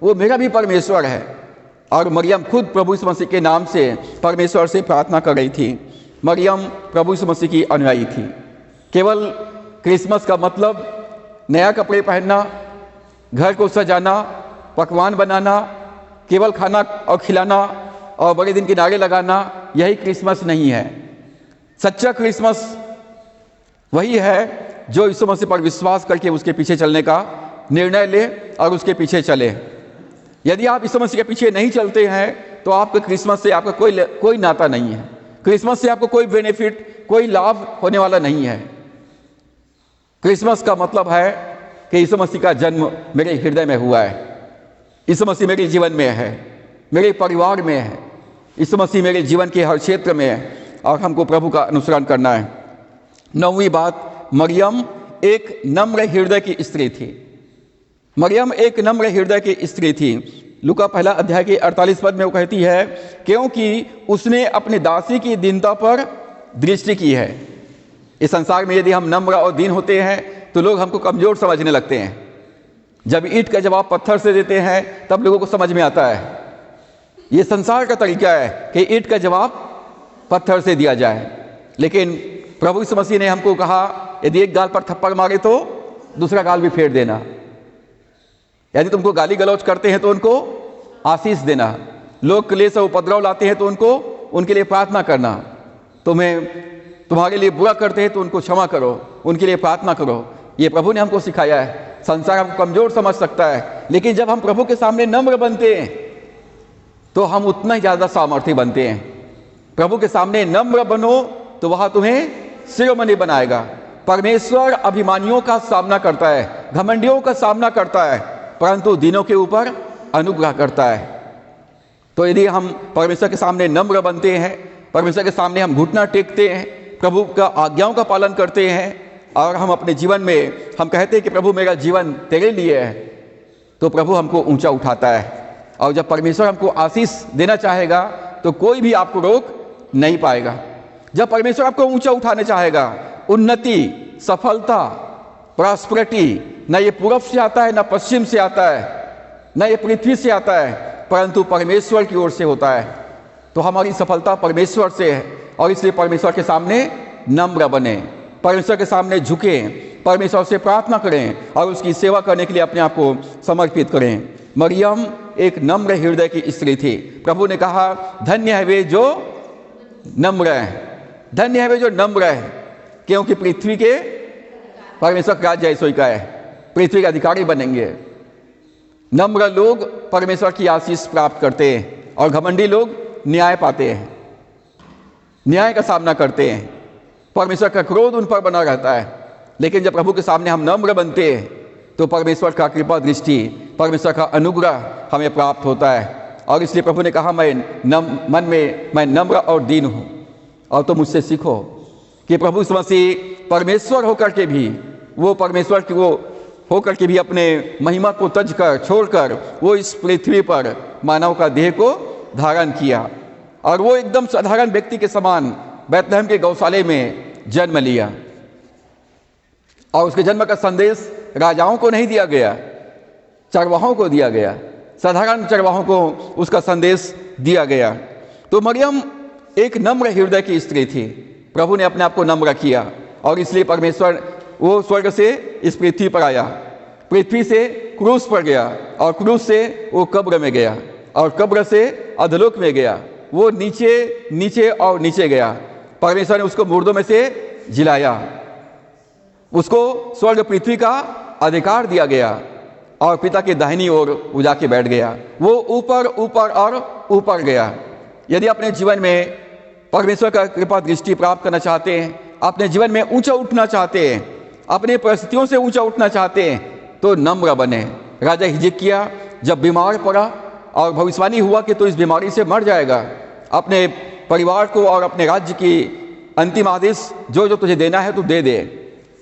वो मेरा भी परमेश्वर है। और मरियम खुद प्रभु यीशु मसीह के नाम से परमेश्वर से प्रार्थना कर रही थी। मरियम प्रभु यीशु मसीह की अनुयायी थी। केवल क्रिसमस का मतलब नया कपड़े पहनना, घर को सजाना, पकवान बनाना, केवल खाना और खिलाना और बड़े दिन के नारे लगाना, यही क्रिसमस नहीं है। सच्चा क्रिसमस वही है जो यीशु मसीह पर विश्वास करके उसके पीछे चलने का निर्णय ले और उसके पीछे चले। यदि आप यीशु मसीह के पीछे नहीं चलते हैं तो आपके क्रिसमस से आपका कोई नाता नहीं है। क्रिसमस से आपको कोई बेनिफिट, कोई लाभ होने वाला नहीं है। क्रिसमस का मतलब है कि यीशु मसीह का जन्म मेरे हृदय में हुआ है, यीशु मसीह मेरे जीवन में है, मेरे परिवार में है, यीशु मसीह मेरे जीवन के हर क्षेत्र में है और हमको प्रभु का अनुसरण करना है। 9वीं बात, मरियम एक नम्र हृदय की स्त्री थी। मरियम एक नम्र हृदय की स्त्री थी। लूका पहला अध्याय के 48 पद में वो कहती है, क्योंकि उसने अपनी दासी की दीनता पर दृष्टि की है। इस संसार में यदि हम नम्र और दीन होते हैं तो लोग हमको कमजोर समझने लगते हैं। जब ईंट का जवाब पत्थर से देते हैं तब लोगों को समझ में आता है। ये संसार का तरीका है कि ईंट का जवाब पत्थर से दिया जाए, लेकिन प्रभु यीशु मसीह ने हमको कहा, यदि एक गाल पर थप्पड़ मारे तो दूसरा गाल भी फेर देना। यदि तुमको गाली गलौज करते हैं तो उनको आशीष देना। लोग क्लेश और उपद्रव लाते हैं तो उनके लिए प्रार्थना करना। तुम्हारे लिए बुरा करते हैं तो उनको क्षमा करो, उनके लिए प्रार्थना करो। ये प्रभु ने हमको सिखाया है। संसार हमको कमजोर समझ सकता है, लेकिन जब हम प्रभु के सामने नम्र बनते हैं तो हम उतना ही ज्यादा सामर्थ्य बनते हैं। प्रभु के सामने नम्र बनो तो वह तुम्हें शिरोमणि बनाएगा। परमेश्वर अभिमानियों का सामना करता है, घमंडियों का सामना करता है, परंतु दीनों के ऊपर अनुग्रह करता है। तो यदि हम परमेश्वर के सामने नम्र बनते हैं, परमेश्वर के सामने हम घुटना टेकते हैं, प्रभु का आज्ञाओं का पालन करते हैं और हम अपने जीवन में हम कहते हैं कि प्रभु मेरा जीवन तेरे लिए है, तो प्रभु हमको ऊंचा उठाता है। और जब परमेश्वर हमको आशीष देना चाहेगा तो कोई भी आपको रोक नहीं पाएगा। जब परमेश्वर आपको ऊंचा उठाना चाहेगा, उन्नति, सफलता, प्रॉस्पेरिटी न ये पूर्व से आता है, न पश्चिम से आता है, न ये पृथ्वी से आता है, परंतु परमेश्वर की ओर से होता है। तो हमारी सफलता परमेश्वर से है और इसलिए परमेश्वर के सामने नम्र बने, परमेश्वर के सामने झुकें, परमेश्वर से प्रार्थना करें और उसकी सेवा करने के लिए अपने आप को समर्पित करें। मरियम एक नम्र हृदय की स्त्री थी। प्रभु ने कहा, धन्य है वे जो नम्र है, धन्य है वे जो नम्र है, क्योंकि पृथ्वी के परमेश्वर का राज्य ऐसों का है, पृथ्वी के अधिकारी बनेंगे। नम्र लोग परमेश्वर की आशीष प्राप्त करते हैं और घमंडी लोग न्याय पाते हैं, न्याय का सामना करते हैं। परमेश्वर का क्रोध उन पर बना रहता है। लेकिन जब प्रभु के सामने हम नम्र बनते हैं तो परमेश्वर का कृपा दृष्टि, परमेश्वर का अनुग्रह हमें प्राप्त होता है। और इसलिए प्रभु ने कहा, मन में मैं नम्र और दीन हूँ और तुम मुझसे सीखो। कि प्रभु यीशु मसीह परमेश्वर होकर के भी, वो परमेश्वर की वो होकर के भी अपने महिमा को तज कर छोड़कर वो इस पृथ्वी पर मानव का देह को धारण किया और वो एकदम साधारण व्यक्ति के समान बैतलहम के गौशाले में जन्म लिया। और उसके जन्म का संदेश राजाओं को नहीं दिया गया, चरवाहों को दिया गया, साधारण चरवाहों को उसका संदेश दिया गया। तो मरियम एक नम्र हृदय की स्त्री थी। प्रभु ने अपने आप को नम्र किया और इसलिए परमेश्वर वो स्वर्ग से इस पृथ्वी पर आया, पृथ्वी से क्रूस पर गया और क्रूस से वो कब्र में गया और कब्र से अधलोक में गया। वो नीचे नीचे और नीचे गया। परमेश्वर ने उसको मुर्दों में से जिलाया, उसको स्वर्ग पृथ्वी का अधिकार दिया गया और पिता के दाहिनी ओर वो जाके बैठ गया। वो ऊपर ऊपर और ऊपर गया। यदि अपने जीवन में परमेश्वर का कृपा दृष्टि प्राप्त करना चाहते हैं, अपने जीवन में ऊंचा उठना चाहते हैं, अपने परिस्थितियों से ऊंचा उठना चाहते हैं, तो नम्र बने। राजा हिजकिय्याह जब बीमार पड़ा और भविष्यवाणी हुआ कि तो इस बीमारी से मर जाएगा, अपने परिवार को और अपने राज्य की अंतिम आदेश जो जो तुझे देना है तू दे दे।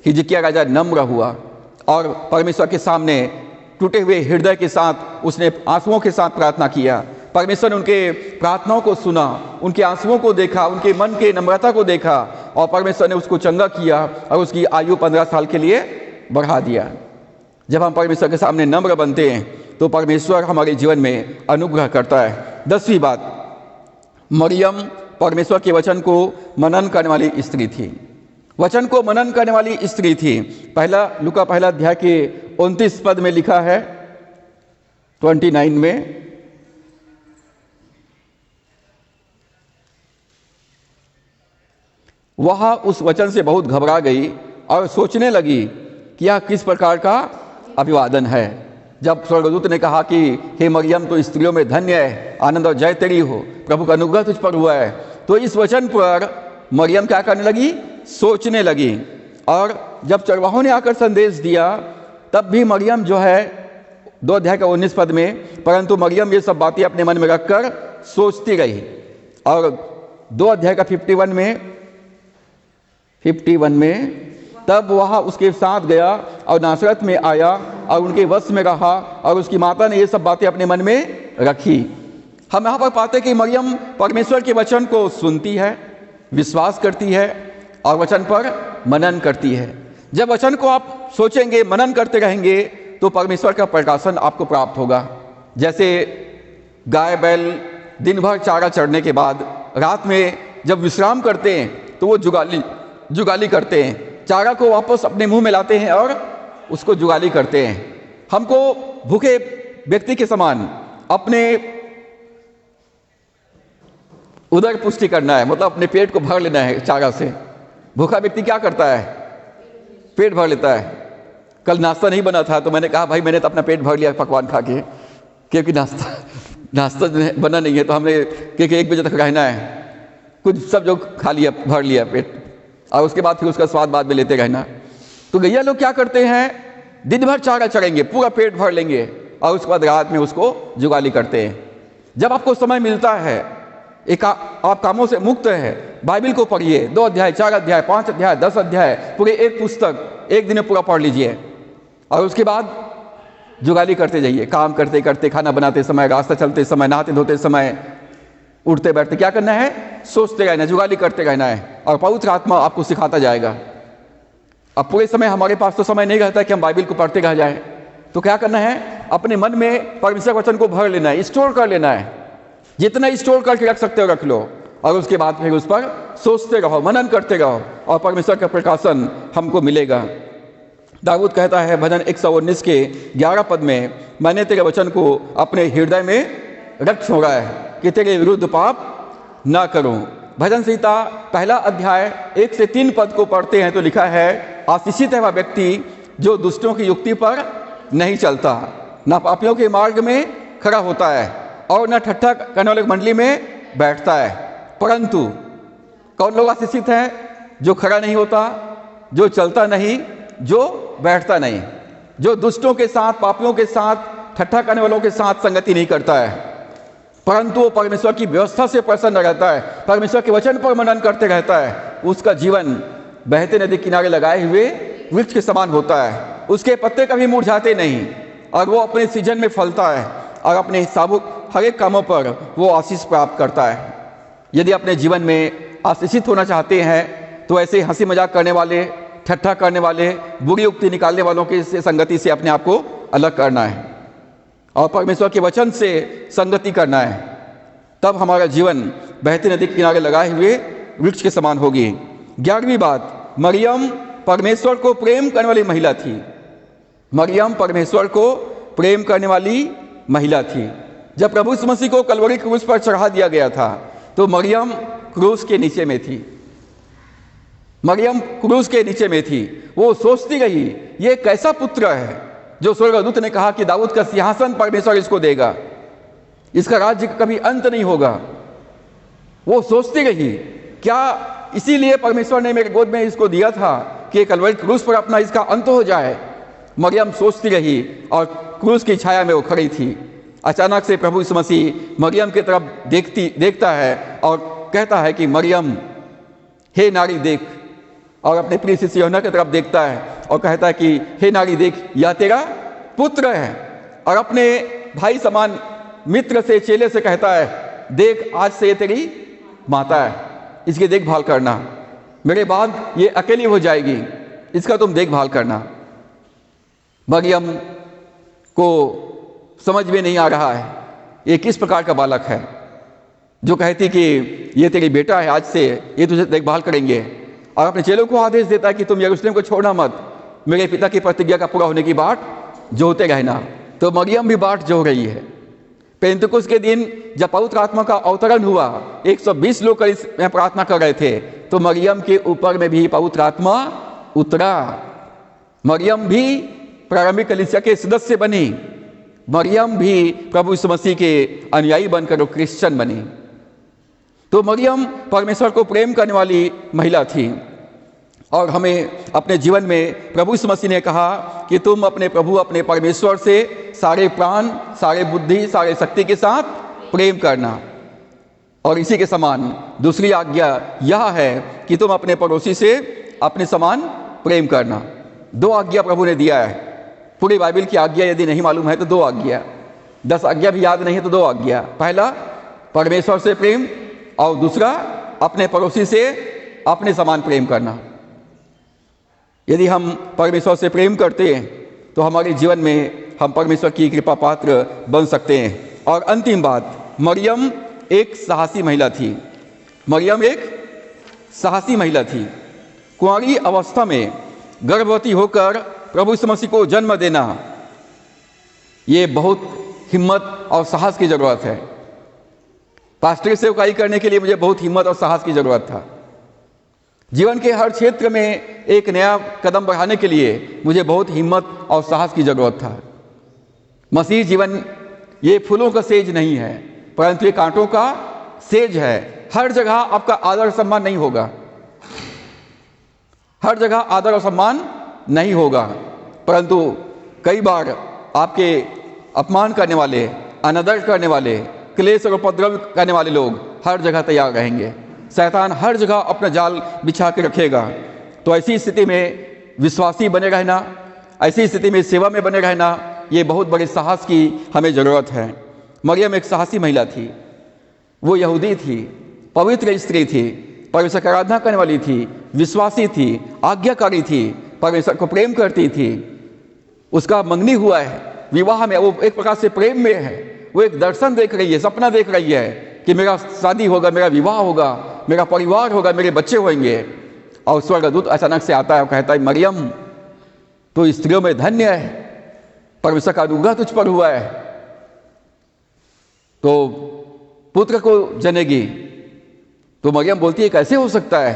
हिजकिय्याह राजा नम्र हुआ और परमेश्वर के सामने टूटे हुए हृदय के साथ उसने आंसुओं के साथ प्रार्थना किया। परमेश्वर ने उनके प्रार्थनाओं को सुना, उनके आंसुओं को देखा, उनके मन के नम्रता को देखा और परमेश्वर ने उसको चंगा किया और उसकी आयु 15 साल के लिए बढ़ा दिया। जब हम परमेश्वर के सामने नम्र बनते हैं तो परमेश्वर हमारे जीवन में अनुग्रह करता है। 10वीं बात, मरियम परमेश्वर के वचन को मनन करने वाली स्त्री थी। वचन को मनन करने वाली स्त्री थी। लूका पहला अध्याय के 29 पद में लिखा है, 29 में, वह उस वचन से बहुत घबरा गई और सोचने लगी कि यह किस प्रकार का अभिवादन है। जब स्वर्गदूत ने कहा कि हे मरियम तो स्त्रियों में धन्य है, आनंद और जय तेरी हो, प्रभु का अनुग्रह तुझ पर हुआ है, तो इस वचन पर मरियम क्या करने लगी? सोचने लगी। और जब चरवाहों ने आकर संदेश दिया तब भी मरियम जो है 2 अध्याय का 19 पद में, परंतु मरियम ये सब बातें अपने मन में रखकर सोचती रही। और 2 अध्याय का 51 में, तब वह उसके साथ गया और नासरत में आया और उनके वश में रहा, और उसकी माता ने ये सब बातें अपने मन में रखी। हम यहाँ पर पाते कि मरियम परमेश्वर के वचन को सुनती है, विश्वास करती है और वचन पर मनन करती है। जब वचन को आप सोचेंगे, मनन करते रहेंगे, तो परमेश्वर का प्रकाशन आपको प्राप्त होगा। जैसे गाय बैल दिन भर चारा चढ़ने के बाद रात में जब विश्राम करते हैं तो वो जुगाली करते हैं, चारा को वापस अपने मुंह में लाते हैं और उसको जुगाली करते हैं। हमको भूखे व्यक्ति के समान अपने उदर पुष्टि करना है, मतलब अपने पेट को भर लेना है चारा से। भूखा व्यक्ति क्या करता है? पेट भर लेता है। कल नाश्ता नहीं बना था तो मैंने कहा भाई मैंने तो अपना पेट भर लिया पकवान खा के, क्योंकि नाश्ता बना नहीं है, तो हमने क्योंकि 1 बजे तक रहना है, कुछ सब जो खा लिया, भर लिया पेट, और उसके बाद फिर उसका स्वाद बाद में लेते रहना। तो गैया लोग क्या करते हैं? दिन भर चारा चढ़ेंगे, पूरा पेट भर लेंगे और उसके बाद रात में उसको जुगाली करते हैं। जब आपको समय मिलता है, आप कामों से मुक्त है, बाइबल को पढ़िए, 2 अध्याय, 4 अध्याय, 5 अध्याय, 10 अध्याय, पूरे एक पुस्तक एक दिन में पूरा पढ़ लीजिए, और उसके बाद जुगाली करते जाइए। काम करते करते, खाना बनाते समय, रास्ता चलते समय, नहाते धोते समय, उठते बैठते क्या करना है? सोचते रहना, जुगाली करते रहना है, और पवित्र आत्मा आपको सिखाता जाएगा। अब पूरे समय हमारे पास तो समय नहीं रहता कि हम बाइबल को पढ़ते रह जाए, तो क्या करना है? अपने मन में परमेश्वर वचन को भर लेना है, स्टोर कर लेना है। जितना स्टोर करके रख सकते हो रख लो, और उसके बाद फिर उस पर सोचते रहो, मनन करते रहो, और परमेश्वर का प्रकाशन हमको मिलेगा। दाऊद कहता है भजन 119 के 11 पद में, मैंने तेरे वचन को अपने हृदय में रख छोड़ा है कि तेरे विरुद्ध पाप ना करूं। भजन संहिता 1 अध्याय 1 से 3 पद को पढ़ते हैं तो लिखा है, आशीषित है वह व्यक्ति जो दुष्टों की युक्ति पर नहीं चलता, न पापियों के मार्ग में खड़ा होता है, और न ठट्ठा करने वाले मंडली में बैठता है। परंतु कौन लोग आशीषित हैं? जो खड़ा नहीं होता, जो चलता नहीं, जो बैठता नहीं, जो दुष्टों के साथ, पापियों के साथ, ठट्ठा करने वालों के साथ संगति नहीं करता है, परंतु वो परमेश्वर की व्यवस्था से प्रसन्न रहता है, परमेश्वर के वचन पर मनन करते रहता है। उसका जीवन बहते नदी किनारे लगाए हुए वृक्ष के समान होता है। उसके पत्ते कभी मुरझाते नहीं, और वो अपने सीजन में फलता है, और अपने हर एक कामों पर वो आशीष प्राप्त करता है। यदि अपने जीवन में आशीषित होना चाहते हैं तो ऐसे हंसी मजाक करने वाले, ठट्ठा करने वाले, बुरी उक्ति निकालने वालों की संगति से अपने आप को अलग करना है, और परमेश्वर के वचन से संगति करना है। तब हमारा जीवन बहती नदी के किनारे लगाए हुए वृक्ष के समान होगी। 11वीं बात, मरियम परमेश्वर को प्रेम करने वाली महिला थी। मरियम परमेश्वर को प्रेम करने वाली महिला थी। जब प्रभु यीशु मसीह को कलवरी क्रूस पर चढ़ा दिया गया था तो मरियम क्रूस के नीचे में थी। मरियम क्रूस के नीचे में थी। वो सोचती रही, ये कैसा पुत्र है जो स्वर्गदूत ने कहा कि दाऊद का सिंहासन परमेश्वर इसको देगा, इसका राज्य कभी अंत नहीं होगा। वो सोचती रही, क्या इसीलिए परमेश्वर ने मेरे गोद में इसको दिया था कि कलवरी क्रूस पर अपना इसका अंत हो जाए? मरियम सोचती रही, और क्रूस की छाया में वो खड़ी थी। अचानक से प्रभु यीशु मसीह मरियम की तरफ देखता है और कहता है कि मरियम, हे नारी देख, और अपने प्रिय शिष्य यूहन्ना की तरफ देखता है और कहता है कि हे नारी देख, यह तेरा पुत्र है। और अपने भाई समान मित्र से, चेले से कहता है, देख आज से ये तेरी माता है, इसकी देखभाल करना, मेरे बाद ये अकेली हो जाएगी, इसका तुम देखभाल करना। मरियम को समझ में नहीं आ रहा है ये किस प्रकार का बालक है जो कहती कि ये तेरी बेटा है, आज से ये तुझे देखभाल करेंगे, और अपने चेलों को आदेश देता है कि तुम यरूशलेम को छोड़ना मत, मेरे पिता की प्रतिज्ञा का पूरा होने की बाट जोहते रहना। तो मरियम भी बाट जो रही है। पेंतुकुस के दिन जब पवित्र आत्मा का अवतरण हुआ, 120 लोग में प्रार्थना कर रहे थे, तो मरियम के ऊपर में भी पवित्र आत्मा उतरा। मरियम भी प्रारंभिक कलीसिया के सदस्य बनी। मरियम भी प्रभु यीशु मसीह के अनुयायी बनकर क्रिश्चियन बनी। तो मरियम परमेश्वर को प्रेम करने वाली महिला थी, और हमें अपने जीवन में प्रभु यीशु मसीह ने कहा कि तुम अपने प्रभु, अपने परमेश्वर से सारे प्राण, सारे बुद्धि, सारे शक्ति के साथ प्रेम करना। और इसी के समान दूसरी आज्ञा यह है कि तुम अपने पड़ोसी से अपने समान प्रेम करना। 2 आज्ञा प्रभु ने दिया है। पूरी बाइबल की आज्ञा यदि नहीं मालूम है तो 2 आज्ञा, 10 आज्ञा भी याद नहीं है तो 2 आज्ञा। पहला परमेश्वर से प्रेम और दूसरा अपने पड़ोसी से अपने समान प्रेम करना। यदि हम परमेश्वर से प्रेम करते हैं तो हमारे जीवन में हम परमेश्वर की कृपा पात्र बन सकते हैं। और अंतिम बात, मरियम एक साहसी महिला थी। मरियम एक साहसी महिला थी। कुंवारी अवस्था में गर्भवती होकर प्रभु यीशु मसीह को जन्म देना, ये बहुत हिम्मत और साहस की जरूरत है। पास्टरी सेवकाई करने के लिए मुझे बहुत हिम्मत और साहस की जरूरत था। जीवन के हर क्षेत्र में एक नया कदम बढ़ाने के लिए मुझे बहुत हिम्मत और साहस की जरूरत था। मसीह जीवन ये फूलों का सेज नहीं है, परंतु ये कांटों का सेज है। हर जगह आपका आदर और सम्मान नहीं होगा, हर जगह आदर और सम्मान नहीं होगा, परंतु कई बार आपके अपमान करने वाले, अनादर करने वाले, क्लेश और उपद्रव करने वाले लोग हर जगह तैयार रहेंगे। शैतान हर जगह अपना जाल बिछा के रखेगा। तो ऐसी स्थिति में विश्वासी बने रहना, ऐसी स्थिति में सेवा में बने रहना, ये बहुत बड़े साहस की हमें ज़रूरत है। मरियम एक साहसी महिला थी। वो यहूदी थी, पवित्र स्त्री थी, परमेश्वर की आराधना करने वाली थी, विश्वासी थी, आज्ञाकारी थी, परमेश्वर को प्रेम करती थी। उसका मंगनी हुआ है, विवाह में वो एक प्रकार से प्रेम में है। वो एक दर्शन देख रही है, सपना देख रही है कि मेरा शादी होगा, मेरा विवाह होगा, मेरा परिवार होगा, मेरे बच्चे होंगे। और स्वर्गदूत अचानक से आता है और कहता है, मरियम तो स्त्रियों में धन्य है, परमेश्वर का अनुग्रह तुझ पर हुआ है, तो पुत्र को जनेगी। तो मरियम बोलती है, कैसे हो सकता है,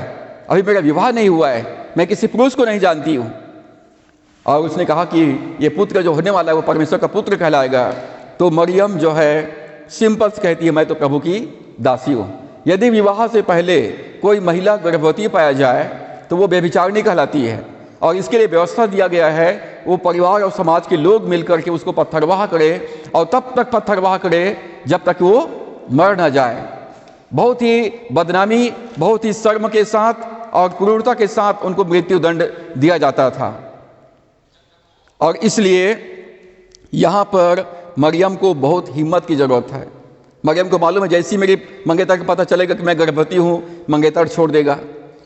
अभी मेरा विवाह नहीं हुआ है, मैं किसी पुरुष को नहीं जानती हूँ। और उसने कहा कि ये पुत्र जो होने वाला है वो परमेश्वर का पुत्र कहलाएगा। तो मरियम जो है सिंपल से कहती है, मैं तो प्रभु की दासी हूँ। यदि विवाह से पहले कोई महिला गर्भवती पाया जाए तो वो व्यभिचारिणी कहलाती है, और इसके लिए व्यवस्था दिया गया है, वो परिवार और समाज के लोग मिलकर के उसको पत्थरवाह करे, और तब तक पत्थरवाह करे जब तक वो मर न जाए। बहुत ही बदनामी, बहुत ही शर्म के साथ और क्रूरता के साथ उनको मृत्यु दंड दिया जाता था। और इसलिए यहाँ पर मरियम को बहुत हिम्मत की जरूरत है। मरियम को मालूम है, जैसी मेरी मंगेतर को पता चलेगा कि मैं गर्भवती हूँ, मंगेतर छोड़ देगा,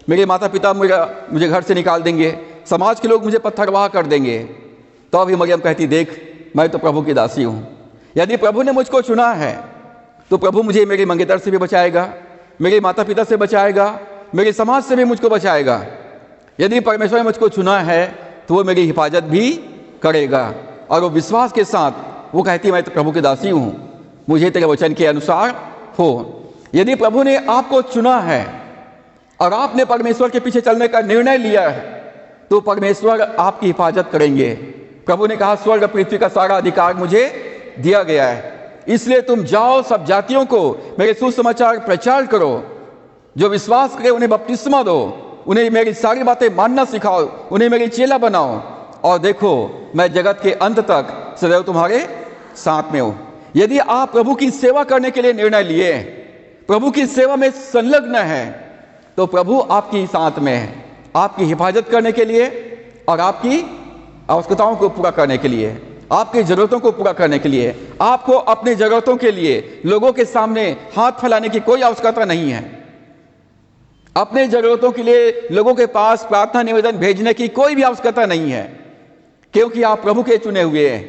मेरे माता पिता मुझे घर से निकाल देंगे, समाज के लोग मुझे पत्थरवाह कर देंगे। तो अभी मरियम कहती, देख मैं तो प्रभु की दासी हूँ। यदि प्रभु ने मुझको चुना है तो प्रभु मुझे मेरे मंगेतर से भी बचाएगा, मेरे माता पिता से बचाएगा, मेरे समाज से भी मुझको बचाएगा। यदि परमेश्वर ने मुझको चुना है तो वो मेरी हिफाजत भी करेगा। और वो विश्वास के साथ वो कहती है, मैं तो प्रभु की दासी हूँ, मुझे तेरे वचन के अनुसार हो। यदि प्रभु ने आपको चुना है और आपने परमेश्वर के पीछे चलने का निर्णय लिया है तो परमेश्वर आपकी हिफाजत करेंगे। प्रभु ने कहा, स्वर्ग पृथ्वी का सारा अधिकार मुझे दिया गया है, इसलिए तुम जाओ, सब जातियों को मेरे सुसमाचार प्रचार करो। जो विश्वास करे उन्हें बपतिस्मा दो, उन्हें मेरी सारी बातें मानना सिखाओ, उन्हें मेरी चेला बनाओ, और देखो मैं जगत के अंत तक सदैव तुम्हारे साथ में हूं। यदि आप प्रभु की सेवा करने के लिए निर्णय लिए, प्रभु की सेवा में संलग्न है, तो प्रभु आपकी साथ में है, आपकी हिफाजत करने के लिए और आपकी आवश्यकताओं को पूरा करने के लिए, आपकी जरूरतों को पूरा करने के लिए। आपको अपनी जरूरतों के लिए लोगों के सामने हाथ फैलाने की कोई आवश्यकता नहीं है। अपने जरूरतों के लिए लोगों के पास प्रार्थना निवेदन भेजने की कोई भी आवश्यकता नहीं है, क्योंकि आप प्रभु के चुने हुए हैं,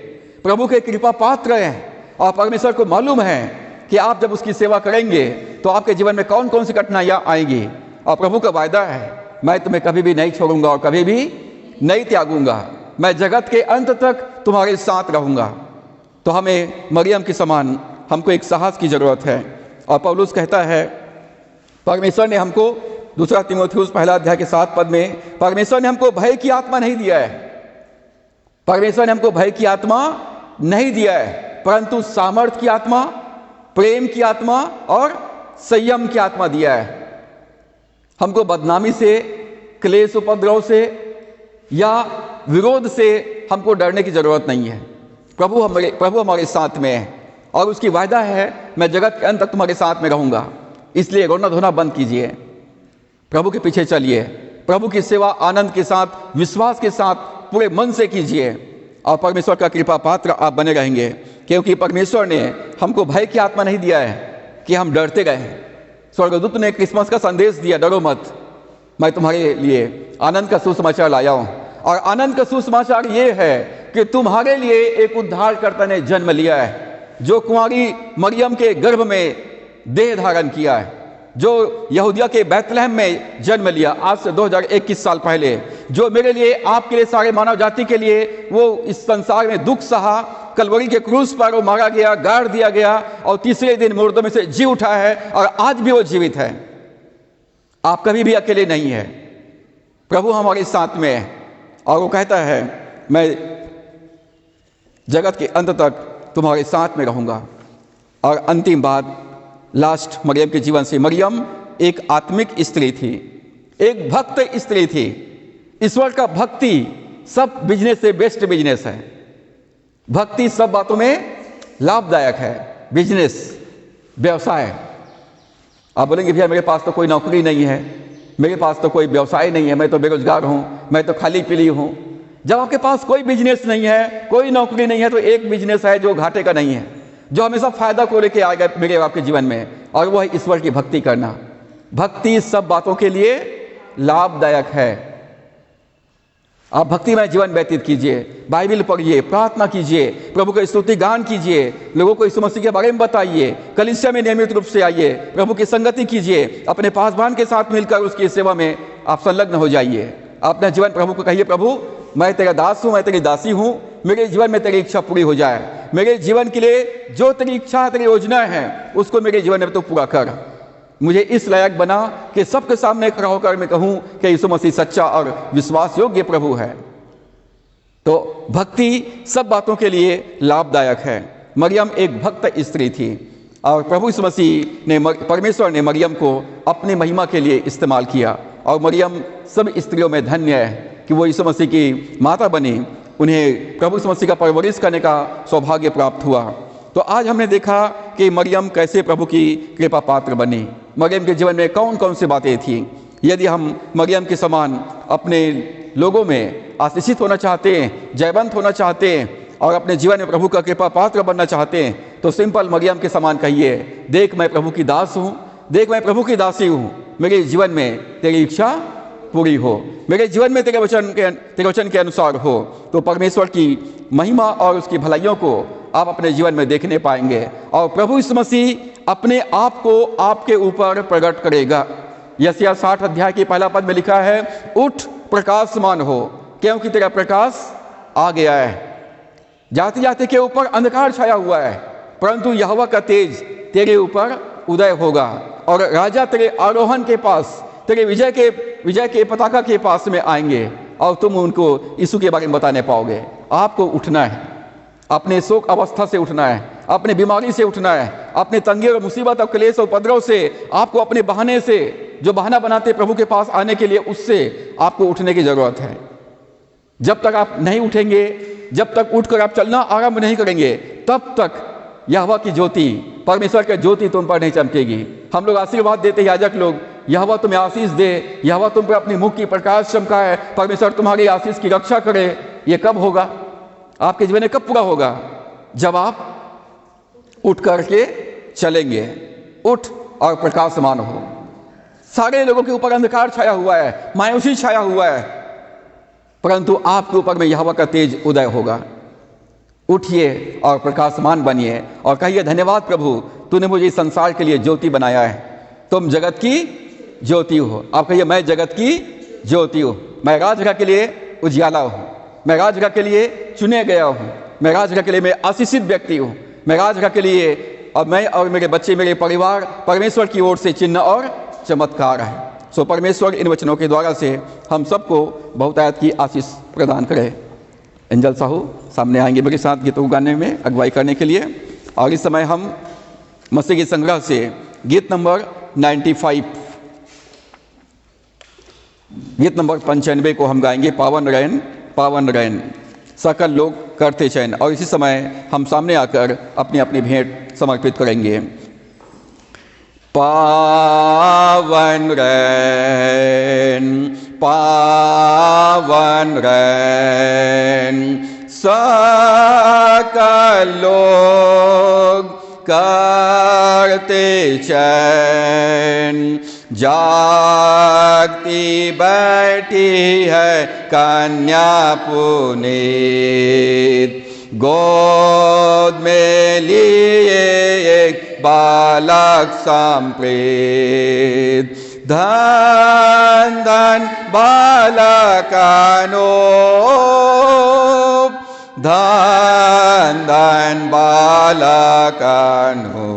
प्रभु के कृपा पात्र हैं। और परमेश्वर को मालूम है कि आप जब उसकी सेवा करेंगे तो आपके जीवन में कौन कौन सी कठिनाइयां आएंगी। और प्रभु का वायदा है, मैं तुम्हें कभी भी नहीं छोड़ूंगा और कभी भी नहीं त्यागूंगा, मैं जगत के अंत तक तुम्हारे साथ रहूंगा। तो हमें मरियम के समान हमको एक साहस की जरूरत है। और पौलुस कहता है, परमेश्वर ने हमको, 2 तीमुथियुस 1 अध्याय के 7 पद में, परमेश्वर ने हमको भय की आत्मा नहीं दिया है, परमेश्वर ने हमको भय की आत्मा नहीं दिया है, परंतु सामर्थ की आत्मा, प्रेम की आत्मा और संयम की आत्मा दिया है। हमको बदनामी से, क्लेश उपद्रव से या विरोध से हमको डरने की जरूरत नहीं है। प्रभु हमारे साथ में है, और उसकी वायदा है, मैं जगत के अंत तक तुम्हारे साथ में रहूंगा। इसलिए रोना धोना बंद कीजिए, प्रभु के पीछे चलिए, प्रभु की सेवा आनंद के साथ, विश्वास के साथ, पूरे मन से कीजिए और परमेश्वर का कृपा पात्र आप बने रहेंगे, क्योंकि परमेश्वर ने हमको भय की आत्मा नहीं दिया है कि हम डरते रहे। स्वर्गदूत ने क्रिसमस का संदेश दिया, डरो मत, मैं तुम्हारे लिए आनंद का सुसमाचार लाया हूं। और आनंद का सुसमाचार ये है कि तुम्हारे लिए एक उद्धारकर्ता ने जन्म लिया है, जो कुंवारी मरियम के गर्भ में देह धारण किया है, जो यहूदिया के बैतलहम में जन्म लिया आज से 2021 साल पहले, जो मेरे लिए, आपके लिए, सारे मानव जाति के लिए वो इस संसार में दुख सहा, कलवरी के क्रूस पर वो मारा गया, गाड़ दिया गया और तीसरे दिन मुर्दों में से जी उठा है और आज भी वो जीवित है। आप कभी भी अकेले नहीं है, प्रभु हमारे साथ में है और वो कहता है मैं जगत के अंत तक तुम्हारे साथ में रहूंगा। और अंतिम बात, लास्ट, मरियम के जीवन से। मरियम एक आत्मिक स्त्री थी, एक भक्त स्त्री थी। ईश्वर का भक्ति सब बिजनेस से बेस्ट बिजनेस है। भक्ति सब बातों में लाभदायक है। बिजनेस, व्यवसाय, आप बोलेंगे भैया मेरे पास तो कोई नौकरी नहीं है, मेरे पास तो कोई व्यवसाय नहीं है, मैं तो बेरोजगार हूं, मैं तो खाली पीली हूं। जब आपके पास कोई बिजनेस नहीं है, कोई नौकरी नहीं है, तो एक बिजनेस है जो घाटे का नहीं है, जो हमेशा फायदा को लेके आएगा मेरे आपके जीवन में, और वह है ईश्वर की भक्ति करना। भक्ति सब बातों के लिए लाभदायक है। आप भक्तिमय जीवन व्यतीत कीजिए, बाइबल पढ़िए, प्रार्थना कीजिए, प्रभु का स्तुति गान कीजिए, लोगों को यीशु मसीह के बारे में बताइए, कलीसिया में नियमित रूप से आइए, प्रभु की संगति कीजिए, अपने पासवान के साथ मिलकर उसकी सेवा में आप संलग्न हो जाइए। अपना जीवन प्रभु को कहिए, प्रभु मैं तेरा दास हूं, मैं तेरी दासी हूं, मेरे जीवन में तेरी इच्छा पूरी हो जाए। मेरे जीवन के लिए जो तेरी इच्छा, तेरी योजना है, उसको मेरे जीवन में तो पूरा कर। मुझे इस लायक बना कि सबके सामने खड़ा होकर मैं कहूं कि यीशु मसीह सच्चा और विश्वास योग्य प्रभु है। तो भक्ति सब बातों के लिए लाभदायक है। मरियम एक भक्त स्त्री थी और प्रभु यीशु मसीह ने, परमेश्वर ने मरियम को अपने महिमा के लिए इस्तेमाल किया। और मरियम सब स्त्रियों में धन्य है कि वो यीशु मसीह की माता बनी, उन्हें प्रभु यीशु मसीह का परवरिश करने का सौभाग्य प्राप्त हुआ। तो आज हमने देखा कि मरियम कैसे प्रभु की कृपा पात्र बनी। मरियम के जीवन में कौन कौन सी बातें थी। यदि हम मरियम के समान अपने लोगों में आशीषित होना चाहते हैं, जयवंत होना चाहते हैं और अपने जीवन में प्रभु का कृपा पात्र बनना चाहते हैं, तो सिंपल मरियम के समान कहिए, देख मैं प्रभु की दास हूँ, देख मैं प्रभु की दासी हूँ, मेरे जीवन में तेरी इच्छा पूरी हो, मेरे जीवन में तेरे वचन के अनुसार हो। तो परमेश्वर की महिमा और उसकी भलाइयों को आप अपने जीवन में देखने पाएंगे और प्रभु यीशु मसीह अपने आप को आपके ऊपर प्रकट करेगा। यशायाह 60 अध्याय के पहला पद में लिखा है, उठ प्रकाशमान हो क्योंकि तेरा प्रकाश आ गया है। जाति जाति के ऊपर अंधकार छाया हुआ है, परंतु यहोवा का तेज तेरे ऊपर उदय होगा और राजा तेरे आरोहण के पास, तेरे विजय के पताका के पास में आएंगे और तुम उनको यीशु के बारे में बताने पाओगे। आपको उठना है, अपने शोक अवस्था से उठना है, अपने बीमारी से उठना है, अपने तंगी और मुसीबत और क्लेश और उपद्रव से, आपको अपने बहाने से, जो बहाना बनाते प्रभु के पास आने के लिए, उससे आपको उठने की जरूरत है। जब तक आप नहीं उठेंगे, जब तक उठकर आप चलना आरंभ नहीं करेंगे, तब तक यहोवा की ज्योति, परमेश्वर की ज्योति तुम पर नहीं चमकेगी। हम लोग आशीर्वाद देते, याजक लोग, यहोवा तुम्हें आशीष दे, यहोवा तुम पर अपनी मुख की प्रकाश चमकाए, परमेश्वर तुम्हारी आशीष की रक्षा करे। ये कब होगा? आपके जीवन में कब पूरा होगा? जब आप उठ करके चलेंगे। उठ और प्रकाशमान हो। सारे लोगों के ऊपर अंधकार छाया हुआ है, मायूसी छाया हुआ है, परंतु आपके ऊपर में यहोवा का तेज उदय होगा। उठिए और प्रकाशमान बनिए और कहिए, धन्यवाद प्रभु, तूने मुझे इस संसार के लिए ज्योति बनाया है। तुम जगत की ज्योति हो। आप कहिए, मैं जगत की ज्योति हूँ, मैं राजगृह के लिए उजियाला हूँ, मैं राजगृह के लिए चुने गया हूँ, मैं राजगृह के लिए मैं आशीषित व्यक्ति हूँ, मैं राजगृह के लिए, और मैं और मेरे बच्चे, मेरे परिवार परमेश्वर की ओर से चिन्ह और चमत्कार है। सो परमेश्वर इन वचनों के द्वारा से हम सबको बहुतायत की आशीष प्रदान करे। एंजल साहू सामने आएंगे मेरे साथ गीतों गाने में अगुवाई करने के लिए। और इस समय हम मसीह के संग्रह से गीत नंबर 95, गीत नंबर 95 को हम गाएंगे, पावन रैन पावन रैन सकल लोग करते चैन। और इसी समय हम सामने आकर अपनी अपनी भेंट समर्पित करेंगे। पावन रैन पावन रैन सकल लोग करते चैन, जागती बैठी है कन्या पुनीत, गोद में लिए एक बालक संप्रीत, धन धन बालकानो, धन धन बालकानो,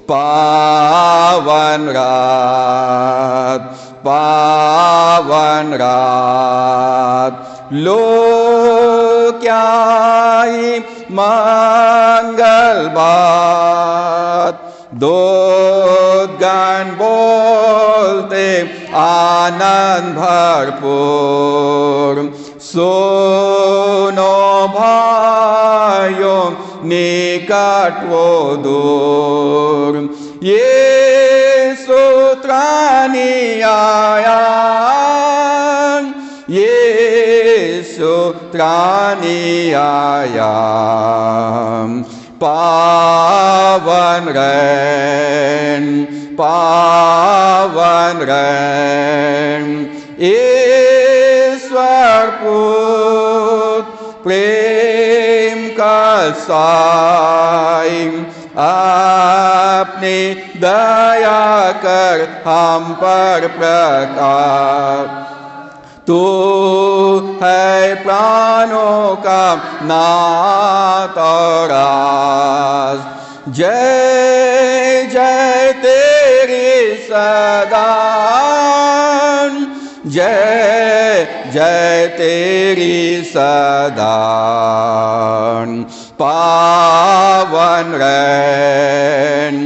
पावन रात, पावन रात, लो क्या ही मंगल बात, दूतगण बोलते आनंद भरपूर, सुनो भाइयों निकट वो दूर, यीशु त्राणी आया, यीशु त्राणी आया, पावन रैन, पावन रैन, ईश्वर पुत्र प्रेम का साई, अपनी दया कर हम पर प्रकाश, तू है प्राणों का नाथ और राज, जय जय तेरी सदा, जय जय तेरी सदा, पावन रैन,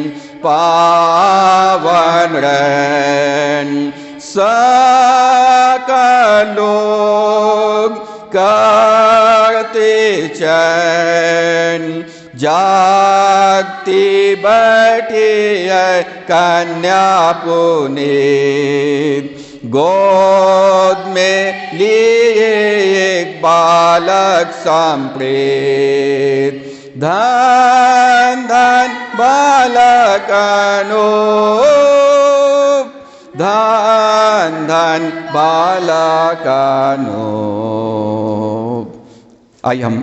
पावन रैन, सकल लोग करते चैन, जागती बैठी है कन्या पुनीत, गोद में लिए एक बालक संप्रीत, धन धन बालकानो, धन धन बालकानो। आइए हम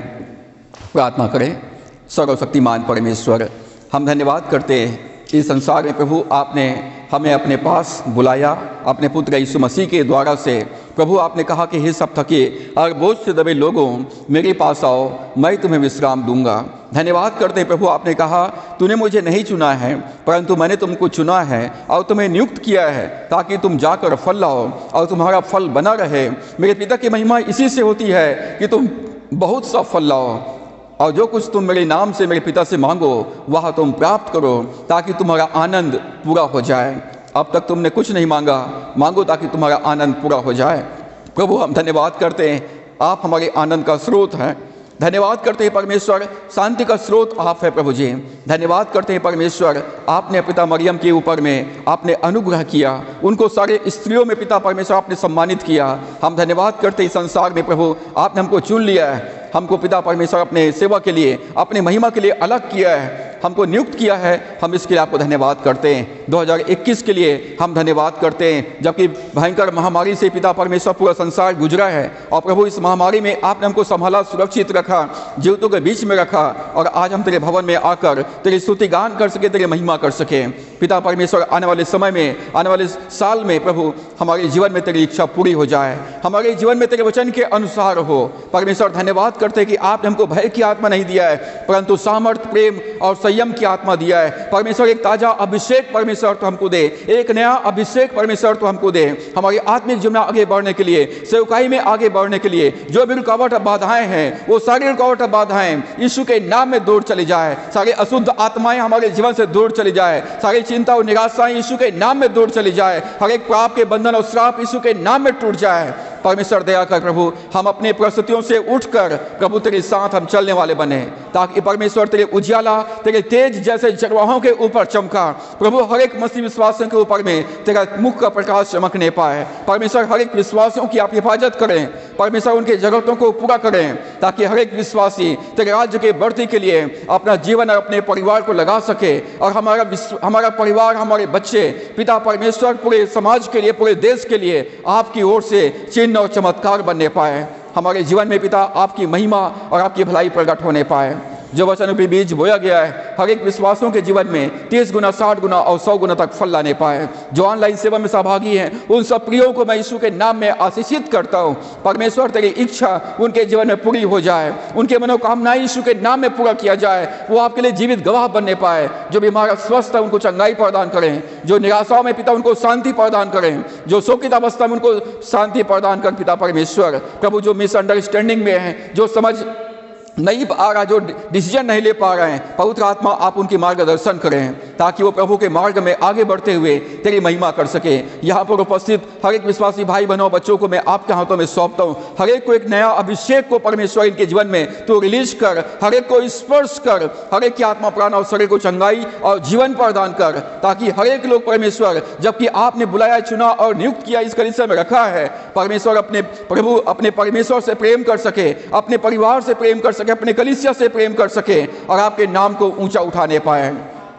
प्रार्थना करें। सर्वशक्तिमान परमेश्वर, हम धन्यवाद करते हैं इस संसार में प्रभु आपने हमें अपने पास बुलाया, अपने पुत्र यीशु मसीह के द्वारा से। प्रभु आपने कहा कि हे सब थके और बोझ से दबे लोगों मेरे पास आओ, मैं तुम्हें विश्राम दूंगा। धन्यवाद करते हैं प्रभु, आपने कहा तूने मुझे नहीं चुना है परंतु मैंने तुमको चुना है और तुम्हें नियुक्त किया है ताकि तुम जाकर फल लाओ और तुम्हारा फल बना रहे। मेरे पिता की महिमा इसी से होती है कि तुम बहुत सा फल लाओ और जो कुछ तुम मेरे नाम से मेरे पिता से मांगो वह तुम प्राप्त करो ताकि तुम्हारा आनंद पूरा हो जाए। अब तक तुमने कुछ नहीं मांगा, मांगो ताकि तुम्हारा आनंद पूरा हो जाए। प्रभु हम धन्यवाद करते हैं, आप हमारे आनंद का स्रोत हैं। धन्यवाद करते हैं परमेश्वर, शांति का स्रोत आप है प्रभु जी। धन्यवाद करते हैं परमेश्वर, आपने पिता मरियम के ऊपर में आपने अनुग्रह किया, उनको सारे स्त्रियों में पिता परमेश्वर आपने सम्मानित किया। हम धन्यवाद करते हैं संसार में प्रभु आपने हमको चुन लिया है, हमको पिता परमेश्वर अपने सेवा के लिए अपने महिमा के लिए अलग किया है, हमको नियुक्त किया है। हम इसके लिए आपको धन्यवाद करते हैं। 2021 के लिए हम धन्यवाद करते हैं, जबकि भयंकर महामारी से पिता परमेश्वर पूरा संसार गुजरा है और प्रभु इस महामारी में आपने हमको संभाला, सुरक्षित रखा, जीवितों के बीच में रखा और आज हम तेरे भवन में आकर तेरी स्तुति गान कर सके, तेरी महिमा कर सके। पिता परमेश्वर आने वाले समय में, आने वाले साल में प्रभु हमारे जीवन में तेरी इच्छा पूरी हो जाए, हमारे जीवन में तेरे वचन के अनुसार हो। परमेश्वर धन्यवाद करते हैं कि आपने हमको भय की आत्मा नहीं दिया है परंतु सामर्थ, प्रेम और संयम की आत्मा दिया है। परमेश्वर एक ताजा अभिषेक परमेश्वर तो हमको दे, एक नया अभिषेक परमेश्वर तो हमको दे, हमारी आत्मिक जीवन में आगे बढ़ने के लिए, सेवकाई में आगे बढ़ने के लिए। जो भी रुकावट बाधाएं हैं वो सारी रुकावट बाधाएं यीशु के नाम में दूर चली जाए, सारी अशुद्ध आत्माएं हमारे जीवन से दूर चली जाए, सारी चिंता और निराशाएं यीशु के नाम में दूर चली जाए, हर एक पाप के बंधन और श्राप यीशु के नाम में टूट जाए। परमेश्वर दया कर प्रभु, हम अपने परिस्थितियों से उठकर प्रभु तेरे साथ हम चलने वाले बने, ताकि परमेश्वर तेरे उजियाला तेरे तेज जैसे चरवाहों के ऊपर चमका प्रभु, हर एक मसीह विश्वासियों के ऊपर में तेरा मुख का प्रकाश चमकने पाए। परमेश्वर हर एक विश्वासियों की आप हिफाजत करें, परमेश्वर उनके जरूरतों को पूरा करें, ताकि हर एक विश्वासी तेरे राज्य के बढ़ती के लिए अपना जीवन और अपने परिवार को लगा सके, और हमारा परिवार, हमारे बच्चे पिता परमेश्वर पूरे समाज के लिए, पूरे देश के लिए आपकी ओर से चिन्ह और चमत्कार बनने पाए। हमारे जीवन में पिता आपकी महिमा और आपकी भलाई प्रकट होने पाए। जो वचन रूपी बीज बोया गया है हर एक विश्वासों के जीवन में 30 गुना, 60 गुना और 100 गुना तक फल लाने पाए। जो ऑनलाइन सेवा में सहभागी हैं उन सब प्रियों को मैं यीशु के नाम में आशीषित करता हूँ। परमेश्वर तेरी इच्छा उनके जीवन में पूरी हो जाए, उनके मनोकामनाएं यीशु के नाम में पूरा किया जाए, वो आपके लिए जीवित गवाह बनने पाए। जो बीमार स्वस्थ है उनको चंगाई प्रदान करें, जो निराशाओं में पिता उनको शांति प्रदान करें, जो शोकित अवस्था में उनको शांति प्रदान कर पिता परमेश्वर प्रभु, जो मिसअंडरस्टैंडिंग में है, जो समझ नहीं आ रहा, जो डिसीजन नहीं ले पा रहे हैं, पवित्र आत्मा आप उनकी मार्गदर्शन करें, ताकि वो प्रभु के मार्ग में आगे बढ़ते हुए तेरी महिमा कर सके। यहाँ पर उपस्थित हर एक विश्वासी भाई बहनों बच्चों को मैं आपके हाथों में सौंपता हूँ। हर एक को एक नया अभिषेक को परमेश्वर इनके जीवन में तो रिलीज कर, हर एक को स्पर्श कर, हर एक की आत्मा प्राण और शरीर को चंगाई और जीवन प्रदान कर, ताकि हर एक लोग परमेश्वर, जबकि आपने बुलाया, चुना और नियुक्त किया, इस कलीसिया में रखा है, परमेश्वर अपने प्रभु अपने परमेश्वर से प्रेम कर सके, अपने परिवार से प्रेम कर सके, अपने कलीसिया से प्रेम कर सके और आपके नाम को ऊंचा उठाने पाए।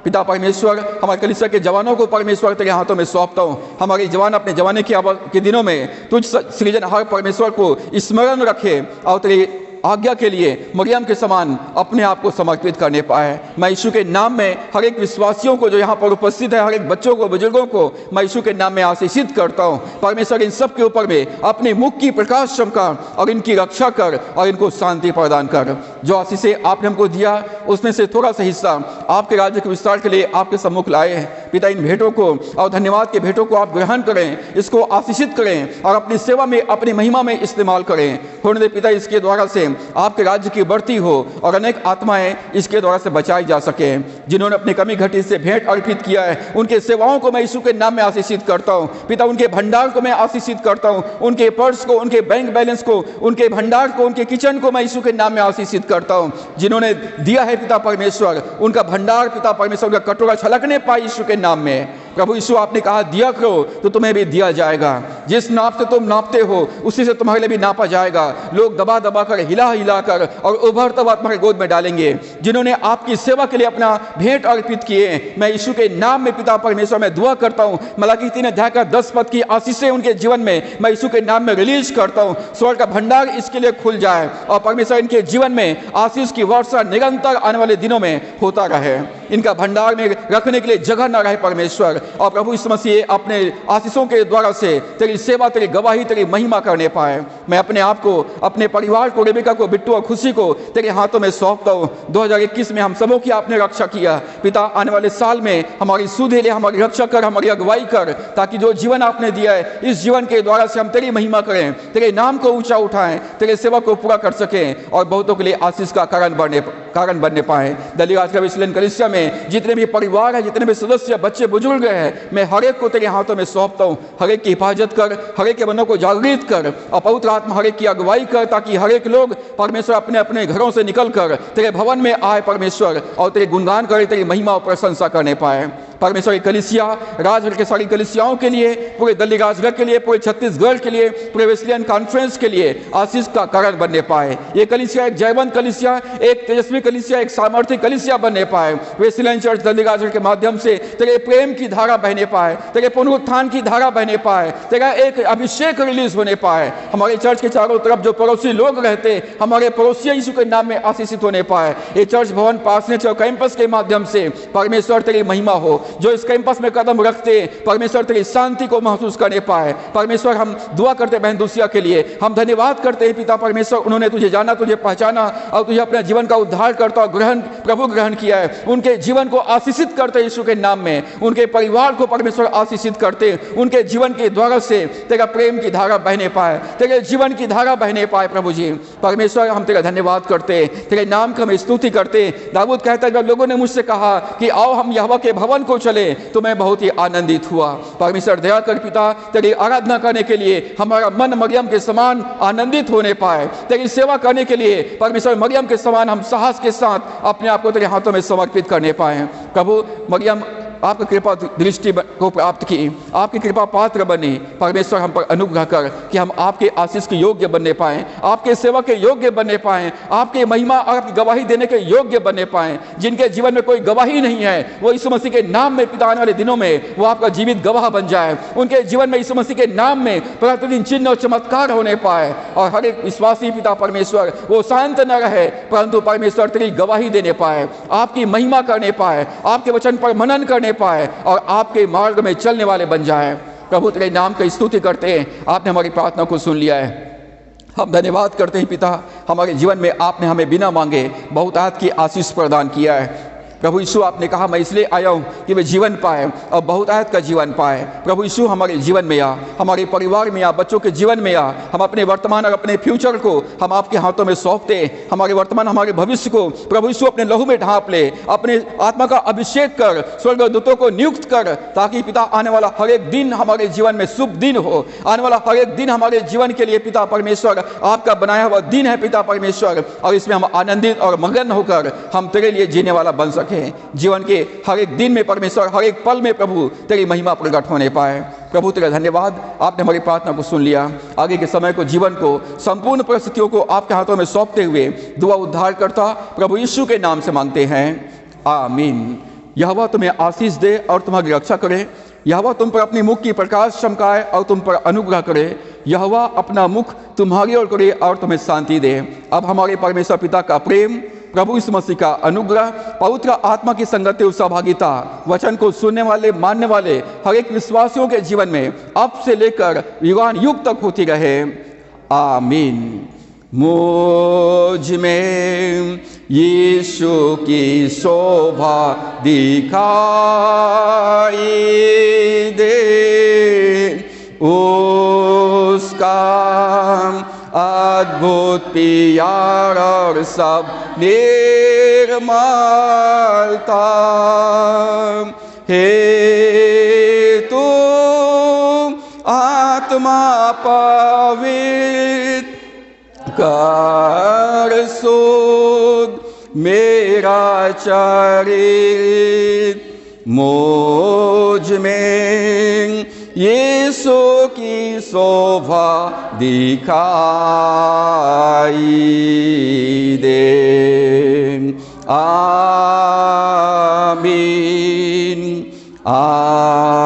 पिता परमेश्वर हमारे कलीसिया के जवानों को परमेश्वर तेरे हाथों में सौंपता हूँ। हमारे जवान अपने जवानी के दिनों में तुझ सृजनहार परमेश्वर को स्मरण रखे और तेरी आज्ञा के लिए मरियम के समान अपने आप को समर्पित करने पाए। मैं यीशु के नाम में हर एक विश्वासियों को जो यहाँ पर उपस्थित है, हर एक बच्चों को, बुजुर्गों को मैं यीशु के नाम में आशीषित करता हूँ। परमेश्वर इन सब के ऊपर में अपने मुख की प्रकाश चमका और इनकी रक्षा कर और इनको शांति प्रदान कर। जो आशीषें आपने हमको दिया उसमें से थोड़ा सा हिस्सा आपके राज्य के विस्तार के लिए आपके सम्मुख लाए हैं। पिता इन भेंटों को और धन्यवाद के भेंटों को आप ग्रहण करें, इसको आशीषित करें और अपनी सेवा में, अपनी महिमा में इस्तेमाल करें। होने दे पिता इसके द्वारा से आपके राज्य की बढ़ती हो और अनेक आत्माएं इसके द्वारा से बचाई जा सके। जिन्होंने अपनी कमी घटी से भेंट अर्पित किया है उनके सेवाओं को मैं यीशु के नाम में आशीषित करता हूँ। पिता उनके भंडार को मैं आशीषित करता हूँ, उनके पर्स को, उनके बैंक बैलेंस को, उनके भंडार को, उनके किचन को मैं यीशु के नाम में आशीषित करता हूँ। जिन्होंने दिया है पिता परमेश्वर, उनका भंडार पिता परमेश्वर, उनका कटोरा छलकने पाए यीशु के नाम में। प्रभु यीशु आपने कहा दिया करो तो तुम्हें भी दिया जाएगा, जिस नाप से तुम नापते हो उसी से तुम्हारे लिए भी नापा जाएगा। लोग दबा दबा कर, हिला हिला कर और उभरता हुआ तुम्हारे गोद में डालेंगे। जिन्होंने आपकी सेवा के लिए अपना भेंट अर्पित किए, मैं यीशु के नाम में पिता परमेश्वर में दुआ करता हूँ। मलाकी 3 अध्याय का 10 पद की आशीषें उनके जीवन में मैं यीशु के नाम में रिलीज करता हूँ। स्वर्ग का भंडार इसके लिए खुल जाए और परमेश्वर इनके जीवन में आशीष की वर्षा निरंतर आने वाले दिनों में होता रहे। इनका भंडार में रखने के लिए जगह न रहे परमेश्वर। और प्रभु यीशु मसीह अपने आशीषों के द्वारा से तेरी सेवा, तेरी गवाही, तेरी महिमा करने पाए। मैं अपने आप को, अपने परिवार को, रेबिका को, बिट्टू और खुशी को तेरे हाथों में सौंपता हूँ। 2021 में हम सबों की आपने रक्षा किया पिता, आने वाले साल में हमारी सुधे ले, हमारी रक्षा कर, हमारी अगुवाई कर, ताकि जो जीवन आपने दिया है इस जीवन के द्वारा से हम तेरी महिमा करें, तेरे नाम को ऊंचा उठाएं, तेरे सेवा को पूरा कर सकें और बहुतों के लिए आशीष का कारण बनने पाए। दली आज का विश्लेषण कलीसिया में जितने भी परिवार है, जितने भी सदस्य, बच्चे, बुजुर्ग हैं, मैं हर एक को तेरे हाथों में सौंपता हूँ। हर एक की हिफाजत कर, हर एक के मनों को जागृत कर और पवित्र आत्मा हर एक की अगुवाई कर, ताकि हर एक लोग परमेश्वर अपने अपने घरों से निकल कर तेरे भवन में आए परमेश्वर और तेरे गुणगान करे, तेरी महिमा और प्रशंसा करने पाए। परमेश्वर की कलीसिया, राजगढ़ के सारी कलीसियाओं के लिए, पूरे दिल्ली राजगढ़ के लिए, पूरे छत्तीसगढ़ के लिए, पूरे वेस्लियन कॉन्फ्रेंस के लिए आशीष का कारण बनने पाए। ये कलीसिया एक जयवंत कलीसिया, एक तेजस्वी कलीसिया, एक सामर्थ्य कलीसिया बनने पाए। वेस्लियन चर्च दिल्ली राजगढ़ के माध्यम से तेरे प्रेम की धारा बहने पाए, तेरे पुनरुत्थान की धारा बहने पाए, तेरा एक अभिषेक रिलीज होने पाए। हमारे चर्च के चारों तरफ जो पड़ोसी लोग रहते, हमारे पड़ोसी यीशु के नाम में आशीषित होने पाए। ये चर्च भवन, पार्सनेज और कैंपस के माध्यम से परमेश्वर तेरी महिमा हो। जो इस कैंपस में कदम रखते परमेश्वर तेरी शांति को महसूस करने पाए। परमेश्वर हम दुआ करते बहन दूसिया के लिए, हम धन्यवाद करते हैं पिता परमेश्वर, उन्होंने तुझे जाना, तुझे पहचाना और तुझे अपने जीवन का उद्धार करता प्रभु ग्रहण किया है। उनके जीवन को आशीषित करते यीशु के नाम में, उनके परिवार को परमेश्वर आशीषित करते, उनके जीवन के द्वारा से तेरा प्रेम की धारा बहने पाए, तेरे जीवन की धारा बहने पाए। प्रभु जी परमेश्वर हम तेरा धन्यवाद करते, तेरे नाम की हम स्तुति करते। दाऊद कहता है जब लोगों ने मुझसे कहा कि आओ हम यहोवा के भवन को चले तो मैं बहुत ही आनंदित हुआ। परमेश्वर दया कर पिता, तेरी आराधना करने के लिए हमारा मन मरियम के समान आनंदित होने पाए, तेरी सेवा करने के लिए परमेश्वर मरियम के समान हम साहस के साथ अपने आप को तेरे हाथों में समर्पित करने पाए। प्रभु मरियम आपकी कृपा दृष्टि को प्राप्त की, आपकी कृपा पात्र बने। परमेश्वर हम पर अनुग्रह कर कि हम आपके आशीष के योग्य बनने पाएं, आपके सेवा के योग्य बनने पाएं, आपके महिमा और आपकी गवाही देने के योग्य बनने पाएं। जिनके जीवन में कोई गवाही नहीं है वो यीशु मसीह के नाम में पिता आने वाले दिनों में वो आपका जीवित गवाह बन जाए। उनके जीवन में यीशु मसीह के नाम में प्रतिदिन चिन्ह और चमत्कार होने पाए और हर एक विश्वासी पिता परमेश्वर वो शांत न रहे परंतु परमेश्वर तेरी गवाही देने पाए, आपकी महिमा करने पाए, आपके वचन पर मनन करने पाए और आपके मार्ग में चलने वाले बन जाए। प्रभु तेरे नाम की स्तुति करते हैं, आपने हमारी प्रार्थना को सुन लिया है। हम धन्यवाद करते हैं पिता, हमारे जीवन में आपने हमें बिना मांगे बहुतायत की आशीष प्रदान किया है। प्रभु यीशु आपने कहा मैं इसलिए आया हूँ कि वे जीवन पाए और बहुतायत का जीवन पाए। प्रभु यीशु हमारे जीवन में आ, हमारे परिवार में आ, बच्चों के जीवन में आ। हम अपने वर्तमान और अपने फ्यूचर को हम आपके हाथों में सौंपते, हमारे वर्तमान हमारे भविष्य को प्रभु यीशु अपने लहू में ढांप ले, अपने आत्मा का अभिषेक कर, स्वर्गदूतों को नियुक्त कर, ताकि पिता आने वाला हर एक दिन हमारे जीवन में शुभ दिन हो। आने वाला हर एक दिन हमारे जीवन के लिए पिता परमेश्वर आपका बनाया हुआ दिन है पिता परमेश्वर, और इसमें हम आनंदित और मगन होकर हम तेरे लिए जीने वाला बन सके। जीवन के हर एक दिन में परमेश्वर हर एक पल में प्रभु तेरी महिमा प्रकट होने पाए। प्रभु तेरा धन्यवाद, आपने हमारी प्रार्थना को सुन लिया। आगे के समय को, जीवन को, संपूर्ण परिस्थितियों को आपके हाथों में सौंपते हुए दुआ उद्धार करता प्रभु यीशु के नाम से मांगते हैं, आमीन। यहोवा तुम्हें आशीष दे और तुम्हारी रक्षा करे। यहोवा तुम पर अपनी मुख की प्रकाश चमकाए और तुम पर अनुग्रह करे। यहोवा अपना मुख तुम्हारी ओर करे और तुम्हें शांति दे। अब हमारे परमेश्वर पिता का प्रेम, प्रभु यीशु मसीह का अनुग्रह, पवित्र आत्मा की संगति और सहभागिता वचन को सुनने वाले मानने वाले हर एक विश्वासियों के जीवन में अब से लेकर युगान युग तक होती रहे, आमीन। मुझ में यीशु की शोभा दिखाई दे, उसका अद्भुत प्यार और सब निर्मलता, हे तू आत्मा पवित्र कर शुद्ध मेरा चरित। मुझ में यीशु की शोभा दिखाई दे, आमीन, आमीन।